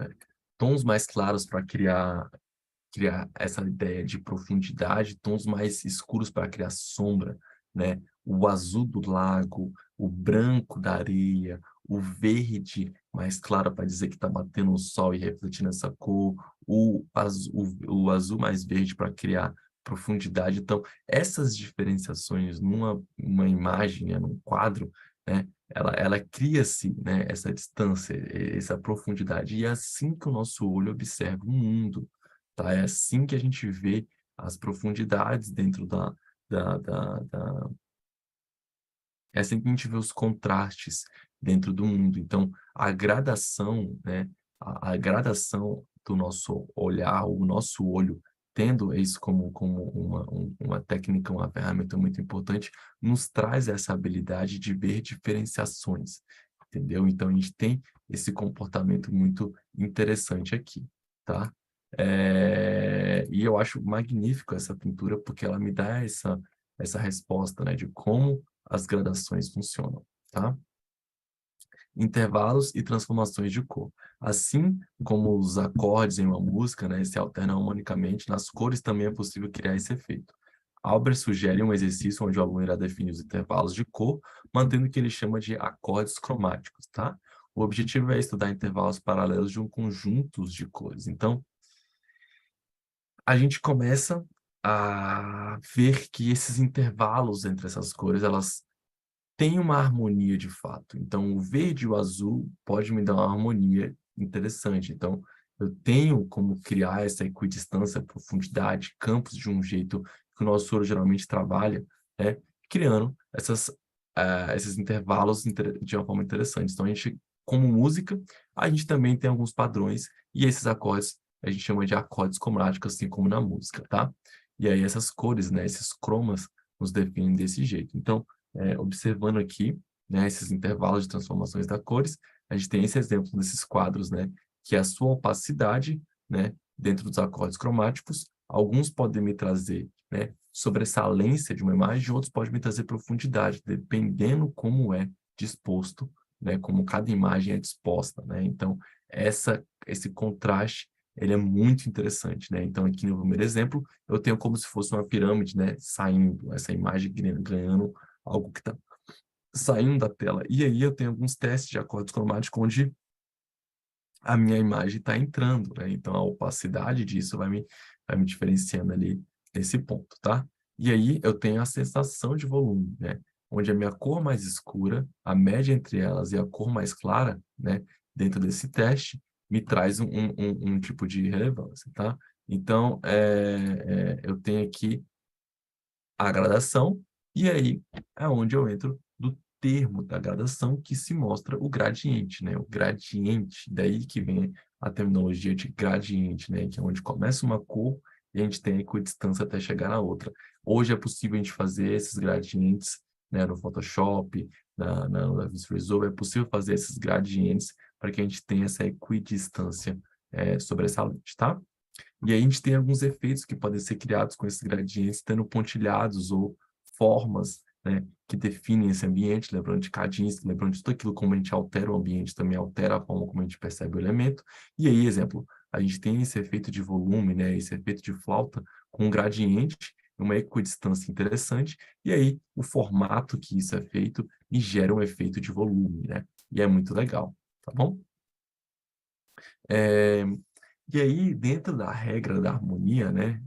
é, tons mais claros para criar essa ideia de profundidade, tons mais escuros para criar sombra, né? O azul do lago, o branco da areia, o verde mais claro para dizer que está batendo o sol e refletindo essa cor, o azul mais verde para criar profundidade. Então, essas diferenciações numa imagem, né, num quadro, né, ela cria-se, né, essa distância, essa profundidade, e é assim que o nosso olho observa o mundo, tá? É assim que a gente vê as profundidades dentro é assim que a gente vê os contrastes dentro do mundo. Então, a gradação, né? A gradação do nosso olhar, o nosso olho, tendo isso como uma técnica, uma ferramenta muito importante, nos traz essa habilidade de ver diferenciações, entendeu? Então, a gente tem esse comportamento muito interessante aqui, tá? E eu acho magnífico essa pintura, porque ela me dá essa resposta, né, de como as gradações funcionam, tá? Intervalos e transformações de cor. Assim como os acordes em uma música, né, se alternam harmonicamente, nas cores também é possível criar esse efeito. Albert sugere um exercício onde o aluno irá definir os intervalos de cor, mantendo o que ele chama de acordes cromáticos, tá? O objetivo é estudar intervalos paralelos de um conjunto de cores. Então, a gente começa a ver que esses intervalos entre essas cores, elas têm uma harmonia de fato. Então, o verde e o azul pode me dar uma harmonia interessante. Então, eu tenho como criar essa equidistância, profundidade, campos de um jeito que o nosso olho geralmente trabalha, né? Criando esses intervalos de uma forma interessante. Então, a gente, como música, a gente também tem alguns padrões, e esses acordes a gente chama de acordes cromáticos, assim como na música, tá? E aí essas cores, né, esses cromas nos definem desse jeito. Então, observando aqui, né, esses intervalos de transformações das cores, a gente tem esse exemplo desses quadros, né, que é a sua opacidade, né, dentro dos acordes cromáticos, alguns podem me trazer, né, sobressalência de uma imagem, outros podem me trazer profundidade, dependendo como é disposto, né, como cada imagem é disposta, né? Então, esse contraste, ele é muito interessante, né? Então, aqui no primeiro exemplo, eu tenho como se fosse uma pirâmide, né, saindo, essa imagem ganhando algo que está saindo da tela. E aí eu tenho alguns testes de acordes cromáticos onde a minha imagem está entrando, né? Então a opacidade disso vai me diferenciando ali nesse ponto, tá? E aí eu tenho a sensação de volume, né? Onde a minha cor mais escura, a média entre elas e a cor mais clara, né? Dentro desse teste, me traz um tipo de relevância, tá? Então, eu tenho aqui a gradação, e aí é onde eu entro do termo da gradação que se mostra o gradiente, né? O gradiente, daí que vem a terminologia de gradiente, né? Que é onde começa uma cor e a gente tem a equidistância até chegar na outra. Hoje é possível a gente fazer esses gradientes, né, no Photoshop, no DaVinci Resolve, é possível fazer esses gradientes para que a gente tenha essa equidistância sobressalente, tá? E aí a gente tem alguns efeitos que podem ser criados com esses gradientes, tendo pontilhados ou formas, né, que definem esse ambiente, lembrando de cadinhos, lembrando de tudo aquilo como a gente altera o ambiente, também altera a forma como a gente percebe o elemento. E aí, exemplo, a gente tem esse efeito de volume, né, esse efeito de flauta com um gradiente, uma equidistância interessante, e aí o formato que isso é feito e gera um efeito de volume, né? E é muito legal, tá bom? É, e aí, dentro da regra da harmonia, né,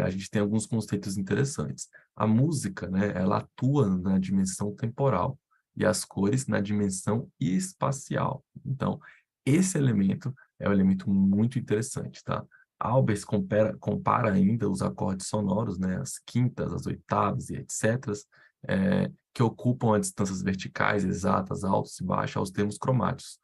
a gente tem alguns conceitos interessantes. A música, né, ela atua na dimensão temporal e as cores na dimensão espacial. Então, esse elemento é um elemento muito interessante, tá? Albers compara ainda os acordes sonoros, né, as quintas, as oitavas e etc., que ocupam as distâncias verticais exatas, altos e baixos, aos termos cromáticos,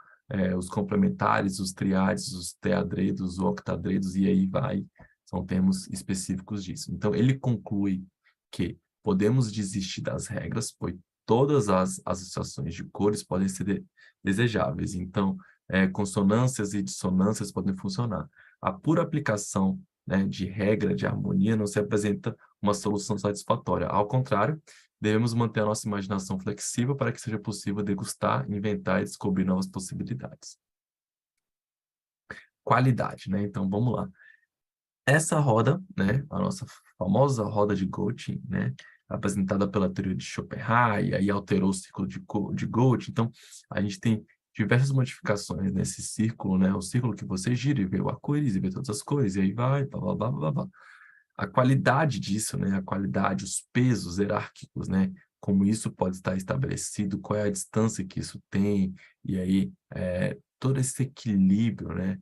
os complementares, os triades, os teadredos, os octadredos, e aí vai, são termos específicos disso. Então, ele conclui que podemos desistir das regras, pois todas as associações de cores podem ser desejáveis. Então, consonâncias e dissonâncias podem funcionar. A pura aplicação, né, de regra, de harmonia, não se apresenta uma solução satisfatória. Ao contrário, devemos manter a nossa imaginação flexível para que seja possível degustar, inventar e descobrir novas possibilidades. Qualidade, né? Então, vamos lá. Essa roda, né, a nossa famosa roda de Gaussian, né, apresentada pela teoria de Schopenhauer, e aí alterou o círculo de Gaussian. Então, a gente tem diversas modificações nesse círculo, né, o círculo que você gira e vê o arco-íris e vê todas as cores, e aí vai, blá, blá, blá, blá, blá. A qualidade disso, né, a qualidade, os pesos hierárquicos, né, como isso pode estar estabelecido, qual é a distância que isso tem, e aí todo esse equilíbrio, né,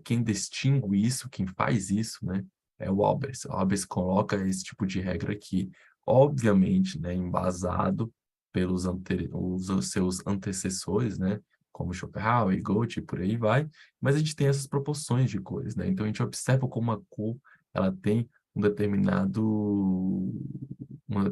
quem distingue isso, quem faz isso, né, é o Albers. O Albers coloca esse tipo de regra aqui, obviamente, né, embasado pelos os seus antecessores, né, como Schopenhauer e Goethe, e por aí vai, mas a gente tem essas proporções de cores, né, então a gente observa como a cor ela tem um determinado,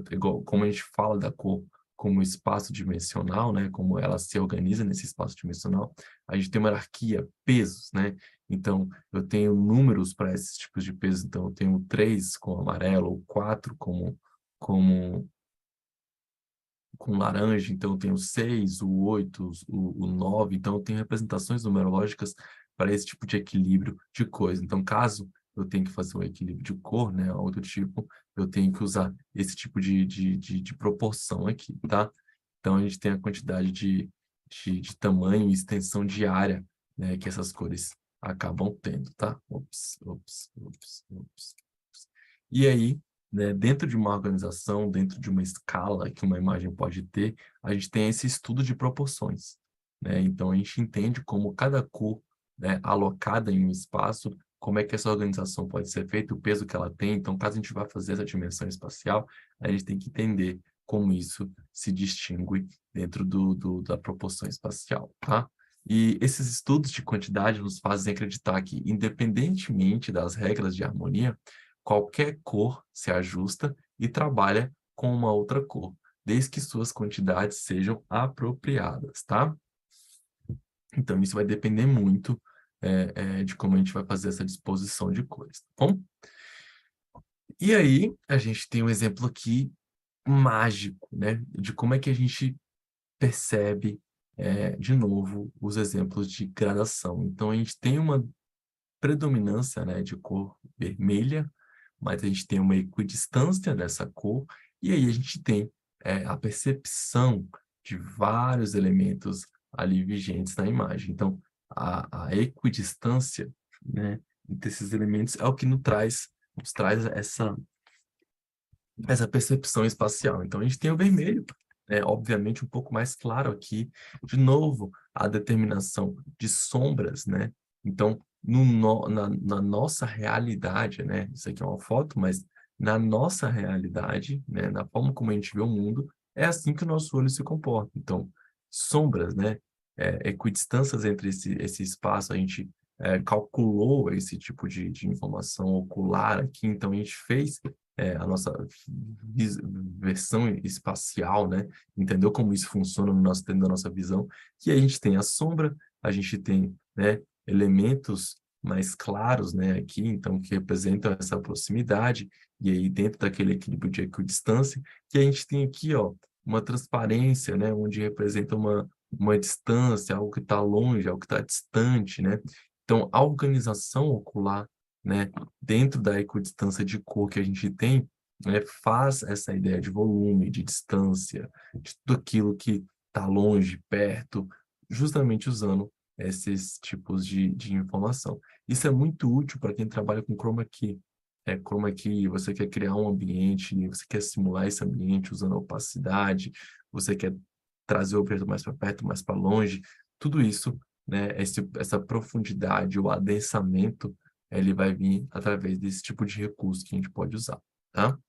igual, como a gente fala da cor como espaço dimensional, né, como ela se organiza nesse espaço dimensional, a gente tem uma hierarquia, pesos, né, então eu tenho números para esses tipos de pesos, então eu tenho 3 com amarelo, ou 4 como com laranja, então eu tenho 6, o 8, o 9, então eu tenho representações numerológicas para esse tipo de equilíbrio de coisa. Então, caso eu tenha que fazer um equilíbrio de cor, né, outro tipo, eu tenho que usar esse tipo de proporção aqui, tá? Então, a gente tem a quantidade de tamanho e extensão de área, né, que essas cores acabam tendo, tá? Ops, ops, ops, ops. E aí, né, dentro de uma organização, dentro de uma escala que uma imagem pode ter, a gente tem esse estudo de proporções, né? Então, a gente entende como cada cor, né, alocada em um espaço, como é que essa organização pode ser feita, o peso que ela tem. Então, caso a gente vá fazer essa dimensão espacial, a gente tem que entender como isso se distingue dentro da proporção espacial, tá? E esses estudos de quantidade nos fazem acreditar que, independentemente das regras de harmonia, qualquer cor se ajusta e trabalha com uma outra cor, desde que suas quantidades sejam apropriadas, tá? Então, isso vai depender muito de como a gente vai fazer essa disposição de cores, tá bom? E aí, a gente tem um exemplo aqui mágico, né? De como é que a gente percebe, de novo, os exemplos de gradação. Então, a gente tem uma predominância, né, de cor vermelha, mas a gente tem uma equidistância dessa cor, e aí a gente tem a percepção de vários elementos ali vigentes na imagem. Então, a equidistância, né, entre esses elementos é o que nos traz essa percepção espacial. Então, a gente tem o vermelho, obviamente um pouco mais claro aqui. De novo, a determinação de sombras, né? Então, na nossa realidade, né? Isso aqui é uma foto, mas na nossa realidade, né? Na forma como a gente vê o mundo, é assim que o nosso olho se comporta. Então, sombras, né? Equidistâncias entre esse espaço, a gente calculou esse tipo de informação ocular aqui, então a gente fez a nossa versão espacial, né? Entendeu como isso funciona no nosso, dentro da nossa visão, que a gente tem a sombra, a gente tem, né, elementos mais claros, né, aqui, então, que representam essa proximidade, e aí dentro daquele equilíbrio de equidistância, que a gente tem aqui, ó, uma transparência, né, onde representa uma distância, algo que está longe, algo que está distante, né? Então, a organização ocular, né, dentro da equidistância de cor que a gente tem, né, faz essa ideia de volume, de distância, de tudo aquilo que está longe, perto, justamente usando esses tipos de informação. Isso é muito útil para quem trabalha com chroma key. Chroma key, você quer criar um ambiente, você quer simular esse ambiente usando opacidade, você quer trazer o objeto mais para perto, mais para longe, tudo isso, né, essa profundidade, o adensamento, ele vai vir através desse tipo de recurso que a gente pode usar, tá?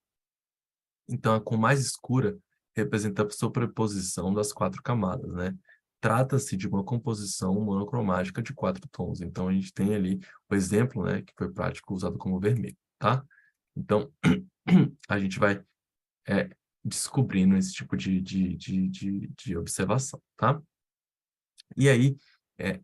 Então, a cor mais escura representa a sobreposição das 4 camadas, né? Trata-se de uma composição monocromática de 4 tons. Então, a gente tem ali o exemplo, né, que foi prático, usado como vermelho, tá? Então, a gente vai descobrindo esse tipo de observação, tá? E aí,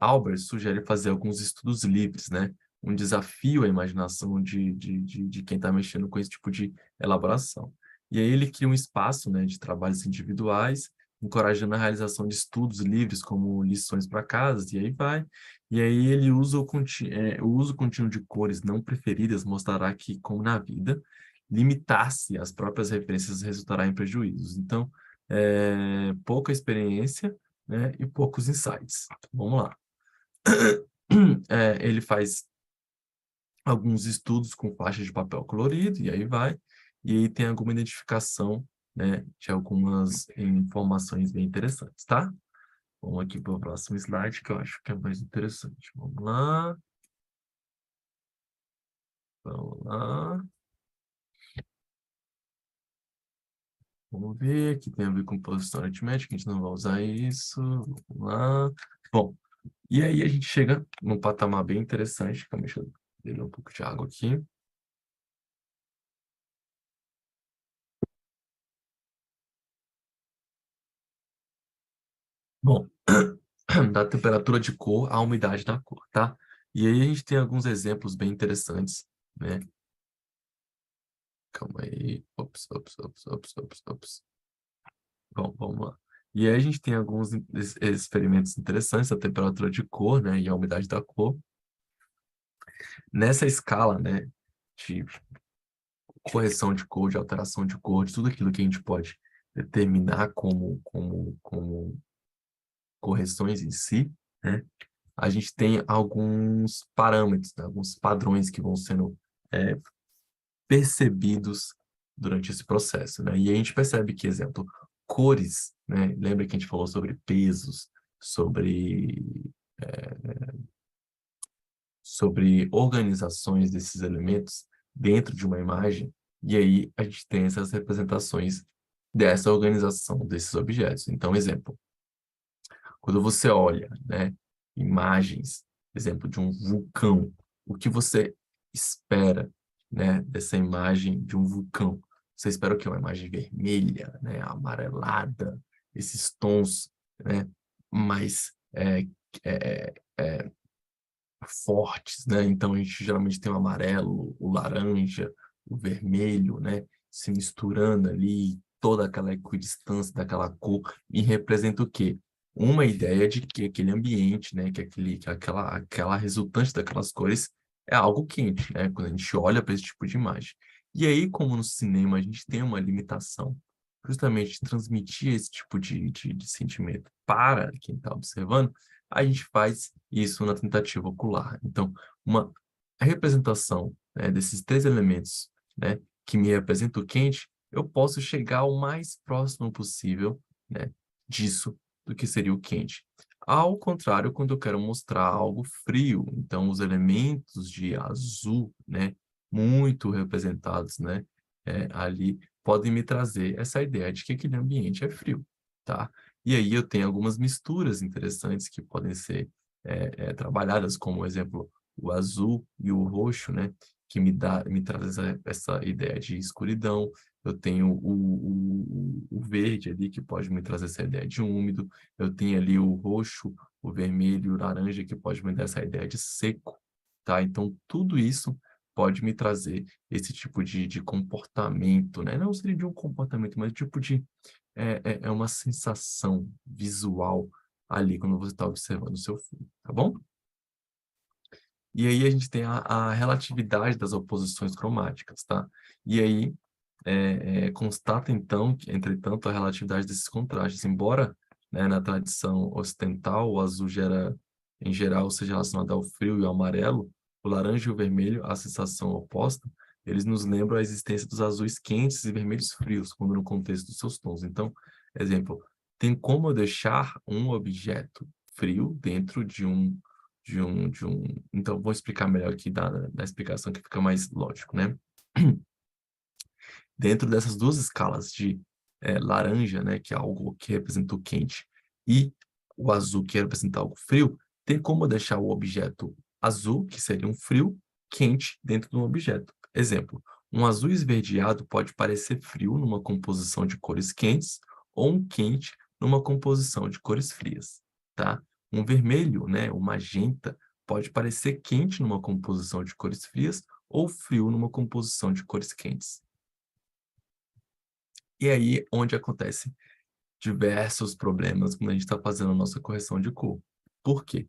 Albert sugere fazer alguns estudos livres, né? Um desafio à imaginação de quem está mexendo com esse tipo de elaboração. E aí ele cria um espaço, né, de trabalhos individuais, encorajando a realização de estudos livres, como lições para casa, e aí vai. E aí ele usa o uso contínuo de cores não preferidas mostrará que, como na vida, limitar-se às próprias referências resultará em prejuízos. Então, pouca experiência, né, e poucos insights. Vamos lá. Ele faz alguns estudos com faixas de papel colorido, e aí vai, e aí tem alguma identificação, né, de algumas informações bem interessantes, tá? Vamos aqui para o próximo slide, que eu acho que é mais interessante. Vamos lá. Vamos lá. Vamos ver, aqui tem a ver com posição aritmética, a gente não vai usar isso. Vamos lá. Bom, e aí a gente chega num patamar bem interessante, calma, deixa eu beber um pouco de água aqui. Bom, da temperatura de cor à umidade da cor, tá? E aí a gente tem alguns exemplos bem interessantes, né? Calma aí. Ops, ops, ops, ops, ops, ops. Bom, vamos lá. E aí a gente tem alguns experimentos interessantes, a temperatura de cor, né? E a umidade da cor. Nessa escala, né? De correção de cor, de alteração de cor, de tudo aquilo que a gente pode determinar como correções em si, né? A gente tem alguns parâmetros, né? Alguns padrões que vão sendo é, percebidos durante esse processo, né? E a gente percebe que, exemplo, cores, né? Lembra que a gente falou sobre pesos, sobre organizações desses elementos dentro de uma imagem, e aí a gente tem essas representações dessa organização desses objetos. Então, exemplo, quando você olha, né, imagens, exemplo, de um vulcão, o que você espera, né, dessa imagem de um vulcão? Você espera o quê? Uma imagem vermelha, né, amarelada, esses tons, né, mais é, é, fortes, né? Então a gente geralmente tem o amarelo, o laranja, o vermelho, né, se misturando ali, toda aquela equidistância daquela cor, e representa o quê? Uma ideia de que aquele ambiente, né, aquela resultante daquelas cores é algo quente, né, quando a gente olha para esse tipo de imagem. E aí, como no cinema a gente tem uma limitação, justamente de transmitir esse tipo de sentimento para quem está observando, a gente faz isso na tentativa ocular. Então, uma representação, né, desses 3 elementos, né, que me representam o quente, eu posso chegar o mais próximo possível, né, disso do que seria o quente. Ao contrário, quando eu quero mostrar algo frio, então os elementos de azul, né, muito representados, né, ali, podem me trazer essa ideia de que aquele ambiente é frio, tá? E aí eu tenho algumas misturas interessantes que podem ser trabalhadas, como, exemplo, o azul e o roxo, né, que me traz essa ideia de escuridão. Eu tenho o verde ali, que pode me trazer essa ideia de úmido. Eu tenho ali o roxo, o vermelho e o laranja, que pode me dar essa ideia de seco, tá? Então, tudo isso pode me trazer esse tipo de comportamento, né? Não seria de um comportamento, mas tipo de... É uma sensação visual ali, quando você está observando o seu filme, tá bom? E aí a gente tem a relatividade das oposições cromáticas, tá? E aí constata, então, que, entretanto, a relatividade desses contrastes. Embora, né, na tradição ocidental, o azul gera, em geral, seja relacionado ao frio e ao amarelo, o laranja e o vermelho, a sensação oposta, eles nos lembram a existência dos azuis quentes e vermelhos frios, quando no contexto dos seus tons. Então, exemplo, tem como eu deixar um objeto frio dentro de um... Então, vou explicar melhor aqui da explicação que fica mais lógico, né? Dentro dessas duas escalas de laranja, né, que é algo que representa o quente, e o azul, que representa algo frio, tem como deixar o objeto azul, que seria um frio, quente dentro de um objeto. Exemplo, um azul esverdeado pode parecer frio numa composição de cores quentes, ou um quente numa composição de cores frias, tá? Um vermelho, né, o magenta, pode parecer quente numa composição de cores frias, ou frio numa composição de cores quentes. E aí, onde acontece diversos problemas quando a gente está fazendo a nossa correção de cor. Por quê?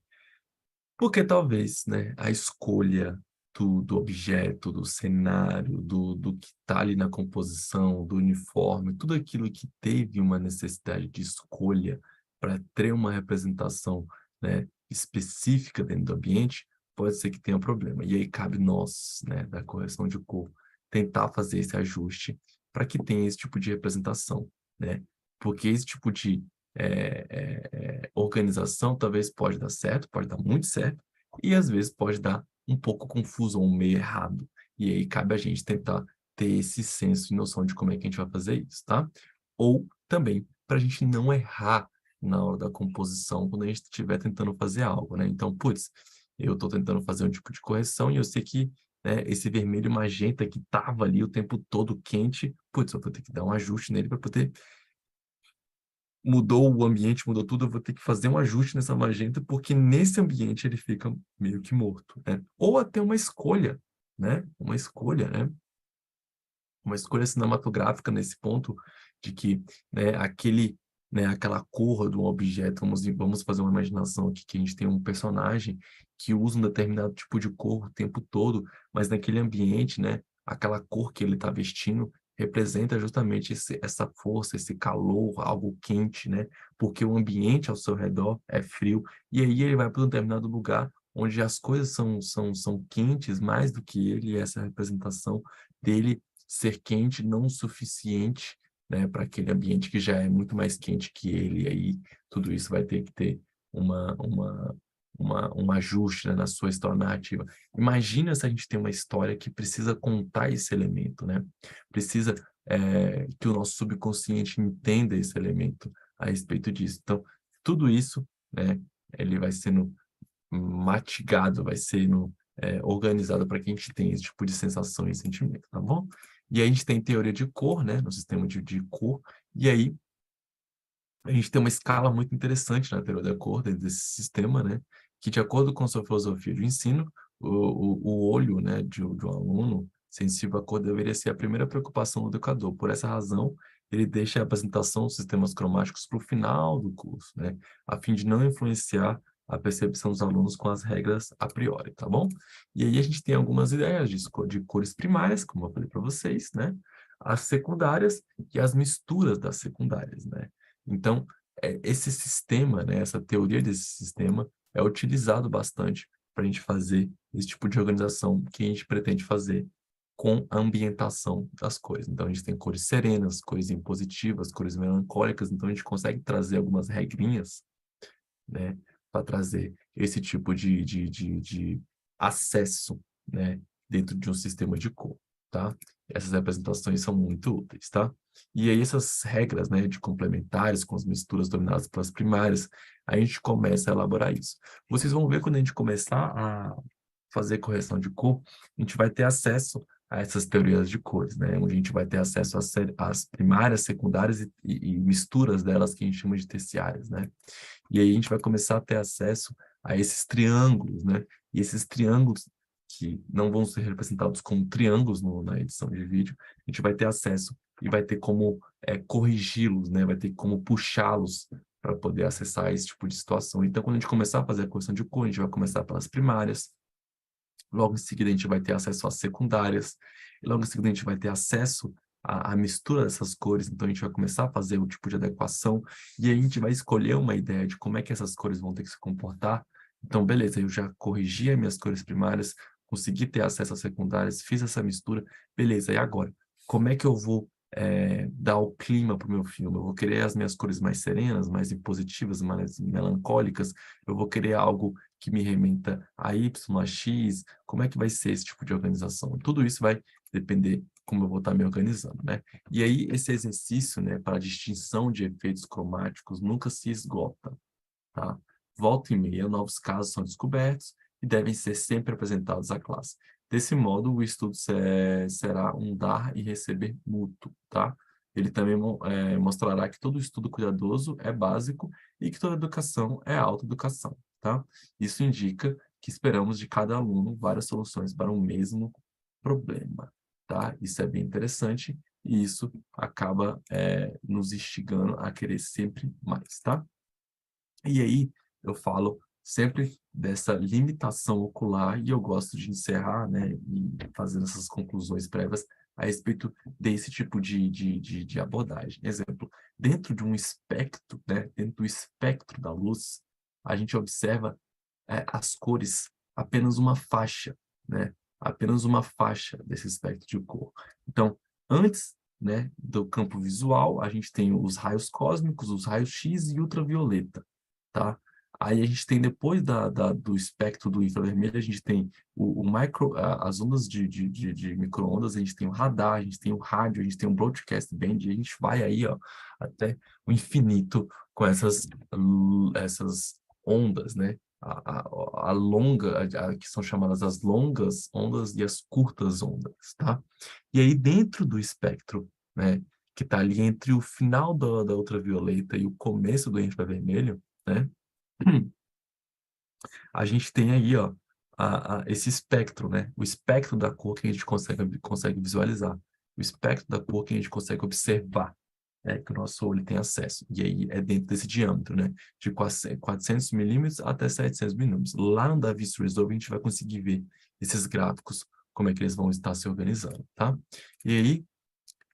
Porque talvez, né, a escolha do objeto, do cenário, do que está ali na composição, do uniforme, tudo aquilo que teve uma necessidade de escolha para ter uma representação, né, específica dentro do ambiente, pode ser que tenha problema. E aí cabe nós, né, da correção de cor, tentar fazer esse ajuste para que tenha esse tipo de representação, né? Porque esse tipo de organização talvez pode dar certo, pode dar muito certo, e às vezes pode dar um pouco confuso ou meio errado. E aí cabe a gente tentar ter esse senso e noção de como é que a gente vai fazer isso, tá? Ou também para a gente não errar na hora da composição quando a gente estiver tentando fazer algo, né? Então, putz, eu estou tentando fazer um tipo de correção e eu sei que, né, esse vermelho magenta que estava ali o tempo todo quente, putz, eu vou ter que dar um ajuste nele para poder... Mudou o ambiente, mudou tudo, eu vou ter que fazer um ajuste nessa magenta, porque nesse ambiente ele fica meio que morto, né? Ou até uma escolha, né? Uma escolha cinematográfica nesse ponto de que, né, aquela cor do objeto, vamos fazer uma imaginação aqui que a gente tem um personagem que usa um determinado tipo de cor o tempo todo, mas naquele ambiente, né, aquela cor que ele está vestindo representa justamente essa força, esse calor, algo quente, né? Porque o ambiente ao seu redor é frio, e aí ele vai para um determinado lugar onde as coisas são quentes mais do que ele, e essa representação dele ser quente não o suficiente, né, para aquele ambiente que já é muito mais quente que ele, e aí tudo isso vai ter que ter um ajuste, né, na sua história narrativa. Imagina se a gente tem uma história que precisa contar esse elemento, né? Precisa que o nosso subconsciente entenda esse elemento a respeito disso. Então, tudo isso, né, ele vai sendo matigado, vai sendo organizado para que a gente tenha esse tipo de sensação e sentimento, tá bom? E aí a gente tem teoria de cor, né, no sistema de cor, e aí a gente tem uma escala muito interessante na teoria da cor dentro desse sistema, né, que de acordo com a sua filosofia de ensino, o olho, né, de um aluno sensível à cor deveria ser a primeira preocupação do educador. Por essa razão, ele deixa a apresentação dos sistemas cromáticos para o final do curso, né, a fim de não influenciar a percepção dos alunos com as regras a priori, tá bom? E aí a gente tem algumas ideias de cores primárias, como eu falei para vocês, né, as secundárias e as misturas das secundárias, né? Então, esse sistema, né, essa teoria desse sistema é utilizado bastante para a gente fazer esse tipo de organização que a gente pretende fazer com a ambientação das cores. Então, a gente tem cores serenas, cores impositivas, cores melancólicas, então a gente consegue trazer algumas regrinhas né, para trazer esse tipo de acesso, né, dentro de um sistema de cor, tá? Essas representações são muito úteis, tá? E aí essas regras, né, de complementares com as misturas dominadas pelas primárias, a gente começa a elaborar isso. Vocês vão ver quando a gente começar a fazer correção de cor, a gente vai ter acesso a essas teorias de cores, né? Onde a gente vai ter acesso às primárias, secundárias e misturas delas que a gente chama de terciárias, né? E aí a gente vai começar a ter acesso a esses triângulos, né? E esses triângulos que não vão ser representados como triângulos na edição de vídeo, a gente vai ter acesso e vai ter como corrigi-los, né? Vai ter como puxá-los para poder acessar esse tipo de situação. Então, quando a gente começar a fazer a correção de cor, a gente vai começar pelas primárias, logo em seguida a gente vai ter acesso às secundárias, e logo em seguida a gente vai ter acesso à mistura dessas cores, então a gente vai começar a fazer o tipo de adequação, e aí a gente vai escolher uma ideia de como é que essas cores vão ter que se comportar. Então, beleza, eu já corrigi as minhas cores primárias, consegui ter acesso às secundárias, fiz essa mistura, beleza, e agora? Como é que eu vou dar o clima para o meu filme? Eu vou querer as minhas cores mais serenas, mais positivas, mais melancólicas, eu vou querer algo que me remeta a Y, a X, como é que vai ser esse tipo de organização? Tudo isso vai depender como eu vou estar me organizando, né? E aí, esse exercício, né, para a distinção de efeitos cromáticos nunca se esgota, tá? Volta e meia, novos casos são descobertos e devem ser sempre apresentados à classe. Desse modo, o estudo será um dar e receber mútuo, tá? Ele também mostrará que todo estudo cuidadoso é básico e que toda educação é autoeducação, tá? Isso indica que esperamos de cada aluno várias soluções para um mesmo problema, tá? Isso é bem interessante e isso acaba nos instigando a querer sempre mais, tá? E aí eu falo sempre dessa limitação ocular e eu gosto de encerrar, né, e fazendo essas conclusões prévias a respeito desse tipo de abordagem. Exemplo, dentro de um espectro, né, dentro do espectro da luz, a gente observa as cores, apenas uma faixa, né, apenas uma faixa desse espectro de cor. Então, antes, né, do campo visual, a gente tem os raios cósmicos, os raios X e ultravioleta, tá? Aí a gente tem, depois do espectro do infravermelho, a gente tem as ondas de micro-ondas, a gente tem o radar, a gente tem o rádio, a gente tem o broadcast band, e a gente vai aí, ó, até o infinito com essas ondas, né? Que são chamadas as longas ondas e as curtas ondas, tá? E aí, dentro do espectro, né, que está ali entre o final da ultravioleta e o começo do infravermelho, né, a gente tem aí, ó, esse espectro, né, o espectro da cor que a gente consegue visualizar, o espectro da cor que a gente consegue observar, né, que o nosso olho tem acesso. E aí é dentro desse diâmetro, né, de 400 milímetros até 700 milímetros. Lá no DaVinci Resolve a gente vai conseguir ver esses gráficos, como é que eles vão estar se organizando, tá? E aí,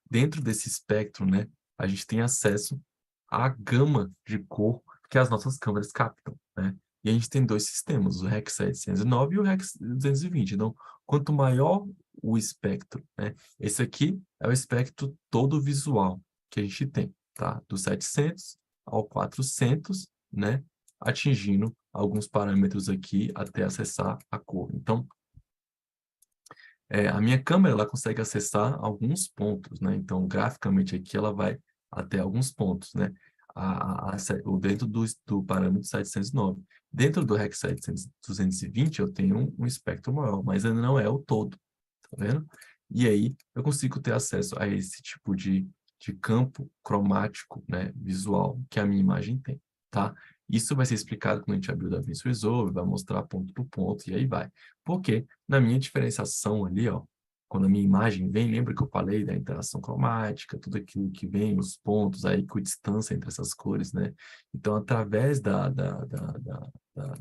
dentro desse espectro, né, a gente tem acesso à gama de cor que as nossas câmeras captam, né? E a gente tem dois sistemas, o REC 709 e o REC 220. Então, quanto maior o espectro, né? Esse aqui é o espectro todo visual que a gente tem, tá? Do 700 ao 400, né? Atingindo alguns parâmetros aqui até acessar a cor. Então, a minha câmera ela consegue acessar alguns pontos, né? Então, graficamente aqui ela vai até alguns pontos, né? Dentro do parâmetro 709. Dentro do REC 220 eu tenho um espectro maior, mas ainda não é o todo, tá vendo? E aí eu consigo ter acesso a esse tipo de campo cromático, né, visual que a minha imagem tem, tá? Isso vai ser explicado quando a gente abrir o DaVinci Resolve, vai mostrar ponto por ponto e aí vai. Porque na minha diferenciação ali, ó, quando a minha imagem vem, lembra que eu falei da interação cromática, tudo aquilo que vem, os pontos, a equidistância entre essas cores, né? Então, através dos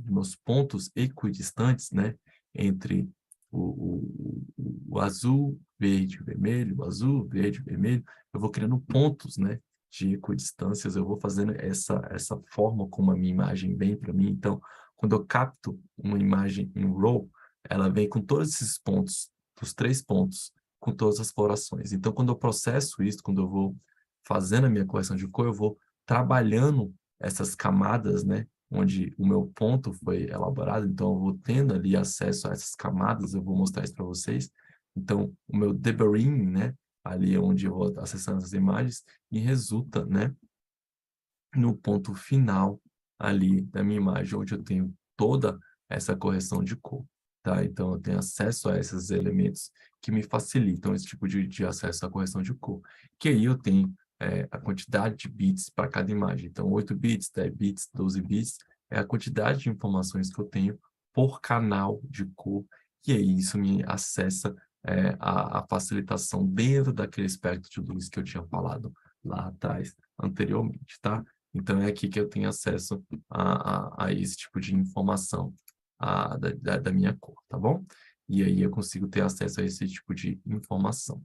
meus pontos equidistantes, né, entre o azul, verde, vermelho, o azul, verde, vermelho, eu vou criando pontos, né, de equidistâncias, eu vou fazendo essa forma como a minha imagem vem para mim. Então, quando eu capto uma imagem em RAW, ela vem com todos esses pontos, os 3 pontos, com todas as colorações. Então, quando eu processo isso, quando eu vou fazendo a minha correção de cor, eu vou trabalhando essas camadas, né, onde o meu ponto foi elaborado, então eu vou tendo ali acesso a essas camadas, eu vou mostrar isso para vocês. Então, o meu deburring, né, ali é onde eu vou acessando essas imagens, e resulta, né, no ponto final ali da minha imagem, onde eu tenho toda essa correção de cor, tá? Então, eu tenho acesso a esses elementos que me facilitam esse tipo de acesso à correção de cor. Que aí eu tenho a quantidade de bits para cada imagem. Então, 8 bits, 10 bits, 12 bits é a quantidade de informações que eu tenho por canal de cor, e aí isso me acessa a facilitação dentro daquele espectro de luz que eu tinha falado lá atrás, anteriormente, tá? Então, é aqui que eu tenho acesso a esse tipo de informação da minha cor, tá bom? E aí eu consigo ter acesso a esse tipo de informação.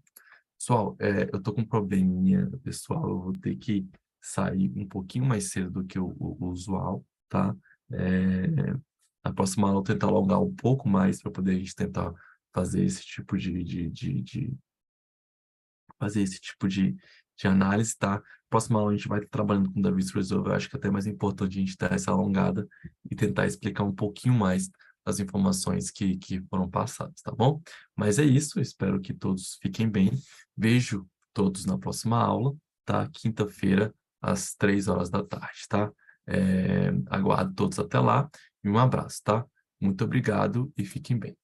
Pessoal, eu tô com um probleminha, pessoal, eu vou ter que sair um pouquinho mais cedo do que o usual, tá? Na próxima aula eu vou tentar alongar um pouco mais para poder a gente tentar fazer esse tipo fazer esse tipo de análise, tá? Próxima aula a gente vai estar trabalhando com Davis Resolve. Eu acho que é até mais importante a gente dar essa alongada e tentar explicar um pouquinho mais das informações que foram passadas, tá bom? Mas é isso, espero que todos fiquem bem. Vejo todos na próxima aula, tá? Quinta-feira, às 3 horas da tarde, tá? Aguardo todos até lá e um abraço, tá? Muito obrigado e fiquem bem.